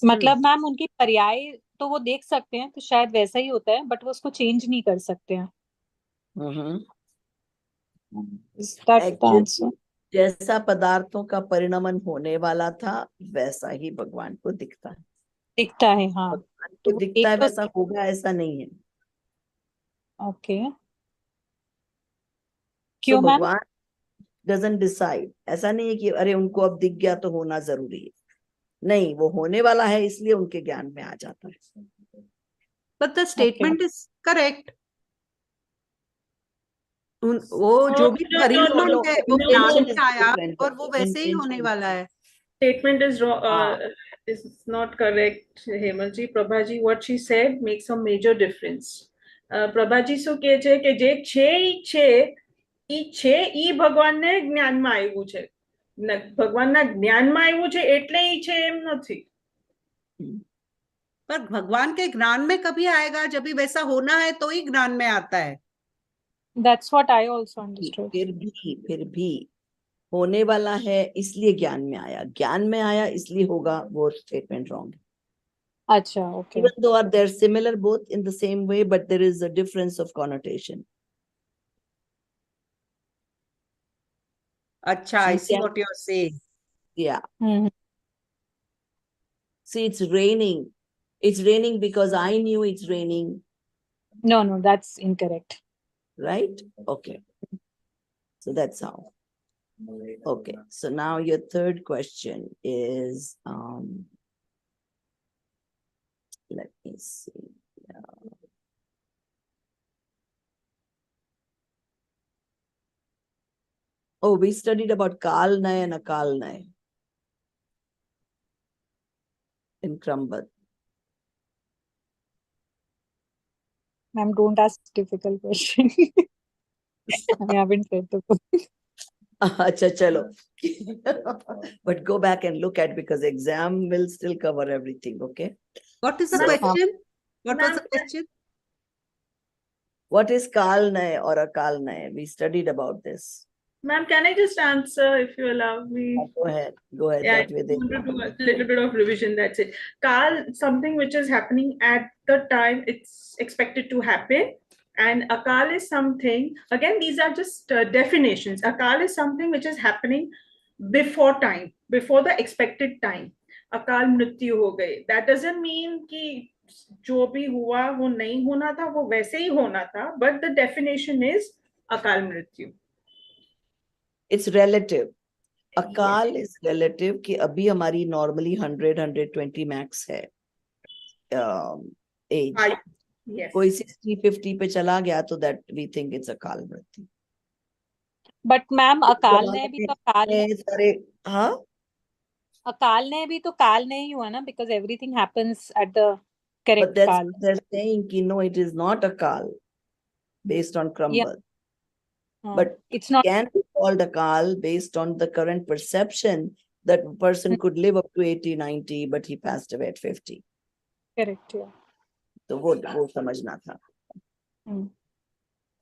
मतलब मैम उनकी पर्याय तो वो देख सकते हैं तो शायद वैसा ही होता है, बट वो उसको चेंज नहीं कर सकते हैं. Is that the Actually, answer? जैसा पदार्थों का परिणमन होने वाला था वैसा ही भगवान को दिखता है. दिखता है, हाँ. भगवान को तो दिखता है एक तो- वैसा होगा ऐसा नहीं है. ओके. So क्यों मैम? भगवान doesn't decide. ऐसा नहीं है कि अरे उनको अब दिख गया तो होना जरूरी है. नहीं, वो होने वाला है इसलिए उनके ज्ञान में आ जाता है. But the statement is correct. वो जो भी No, परिणमन no, है वो no, ज्ञान no. में आया Different. और वो वैसे ही होने वाला है. Statement is wrong. Ah. Is not correct, Hemalji. Prabhaji, what she said makes a major difference. Prabhaji શું કહે છે કે જે છે ઈ ભગવાનને જ્ઞાનમાં આવ્યું છે. ભગવાનના જ્ઞાનમાં આવ્યું છે એટલે ઈ છે એમ નથી. पर भगवान के ज्ञान में कभी आएगा जब भी वैसा होना है तो ही ज्ञान में आता है. That's what I also understood. फिर भी होने वाला है इसलिए ज्ञान में आया. ज्ञान में आया इसलिए होगा, वो स्टेटमेंट रॉन्ग. अच्छा, okay. Even though they're similar both in the same way, but there is a difference of connotation. अच्छा, I see what you're saying. Yeah. Mhm. See, it's raining. It's raining because I knew it's raining, No, that's incorrect. right? Okay. So that's how. Okay. So now your third question is, let me see. Oh, we studied about Kalnay and Akalnay in Krambad. Ma'am, don't ask difficult question. I haven't read the book. Acha, chalo. But go back and look at, because exam will still cover everything, okay? What is the So- question? What was the Ma'am, question? What is Kalnay or Akalnay? We studied about this. Ma'am, can I just answer if you allow me? Go ahead. Yeah, That way I want to do a little bit of revision, that's it. Kal, something which is happening at the time it's expected to happen. And Akal is something, again, these are just definitions. Akal is something which is happening before time, before the expected time. Akal mrityu ho gayi. That doesn't mean कि जो भी हुआ वो नहीं होना था, वो वैसे ही होना था, but the definition is Akal mrityu. It's relative. Akal is relative कि अभी हमारी normally 100-120 max है age. Yes. कोई 60-50 पे चला गया तो that we think it's अकाल मृत्यु. But ma'am, अकाल ने भी तो अकाल सारे, हाँ, अकाल ने भी तो काल नहीं हुआ ना, because everything happens at the but correct that's काल. what they're saying कि no, it is not Akal based on Krambad. But it's not. Can be called Akal based on the current perception that a person could live up to 80-90, but he passed away at 50. Correct, yeah. तो वो समझना था. Hmm.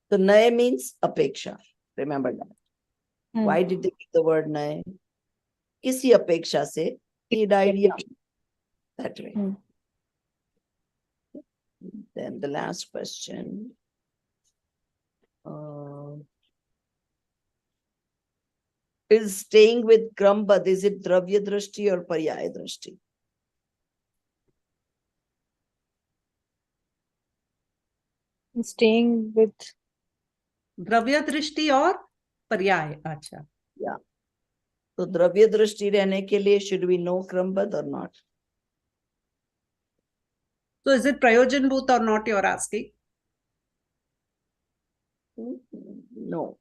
So नए means अपेक्षा. Remember that. Hmm. Why did they use the word नए? किसी अपेक्षा से he died young. That way. Hmm. Then the last question. Is staying with Krambad, is it Dravya Drashti or Paryaya Drashti? Staying with द्रव्य दृष्टि और पर्याय. अच्छा. Yeah. So Dravya Drashti रहने के लिए should we know Krambad or not? So is it prayojan bhut or not, you're asking? No.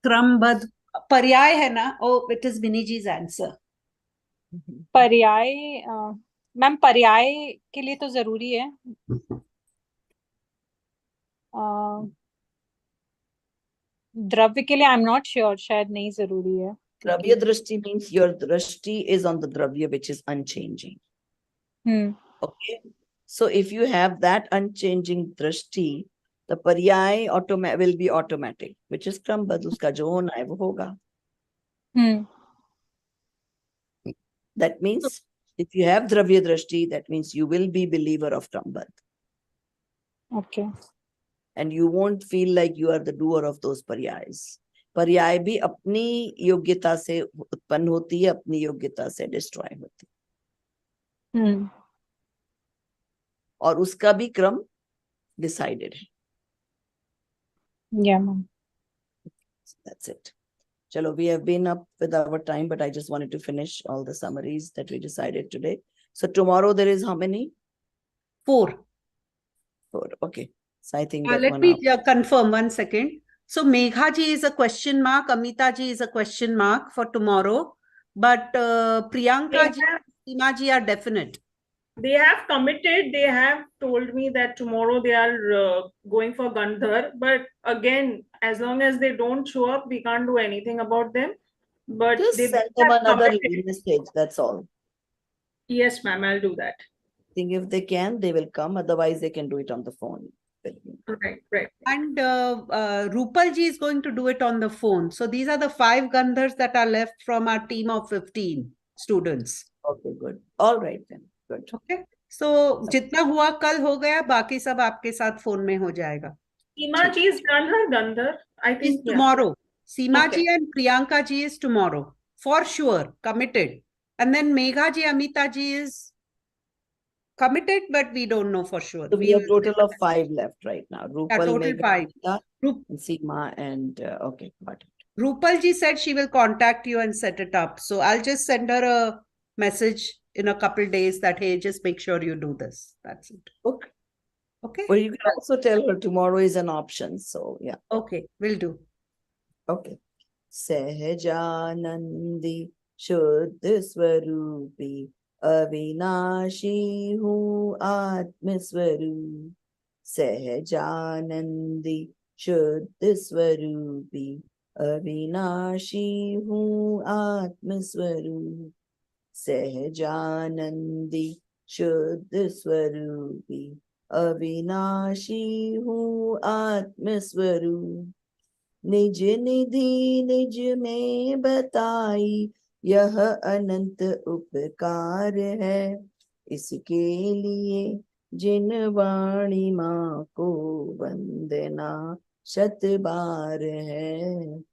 क्रमबद्ध पर्याय है ना? Oh, it is Vinny ji's answer. पर्याय मैम पर्याय के लिए तो जरूरी है द्रव्य के लिए आई एम नॉट श्योर शायद नहीं जरूरी है Dravya drishti means your drishti is on the dravya which is unchanging. Okay. So if you have that unchanging drishti, the paryay will be automatic, which is krambad. Uska jo hona hai wo hoga. That means if you have dravya drishti, that means you will be believer of krambad. Okay. And you won't feel like you are the doer of those paryays. पर्याय भी अपनी योग्यता से उत्पन्न होती है, अपनी योग्यता से डिस्ट्रॉय होती है, और उसका भी क्रम डिसाइडेड है. Yeah, ma'am. That's it. Chalo, we have been up with our time, but I just wanted to finish all the summaries that we decided today. So tomorrow there is how many? 4. 4. Okay. So I think that Let one me up. confirm 1 second. So Megha ji is a question mark, Amita ji is a question mark for tomorrow, but Priyanka ji, Seema ji are definite. They have committed. They have told me that tomorrow they are going for Gandhar. But again, as long as they don't show up, we can't do anything about them. But Just they send them have another committed. message. That's all. Yes, ma'am, I'll do that. I think if they can, they will come. Otherwise, they can do it on the phone. Right. And Rupal ji is going to do it on the phone. So these are the 5 Gandhars that are left from our team of 15 students. Okay, good. All right then. Good. Okay. So जितना हुआ कल हो गया, बाकी सब आपके साथ phone में हो जाएगा. Seema ji is done her Gandhar. I think Is tomorrow. Seema Okay. ji and Priyanka ji is tomorrow. For sure. Committed. And then Megha ji, Amita ji is committed, but we don't know for sure. So we have total of 5 left right now. Rupal, total Megha, 5. Amita, and Seema, and okay, got it. Rupal ji said she will contact you and set it up. So I'll just send her a message in a couple days that, hey, just make sure you do this. That's it. Okay. Okay. Well, you can also tell her tomorrow is an option. So yeah. Okay, will do. Okay. Sahajanandi Shuddha Swarupi Avinashi Hu Atma Swarup. Sahajanandi Shuddha Swarupi Avinashi Hu Atma Swarup. Sahajanandi Shuddha Swarupi Avinashi Hu Atma Swarup. निज निधि निज में बताई यह अनंत उपकार है. इसके लिए जिन वाणी माँ को वंदना शत बार है.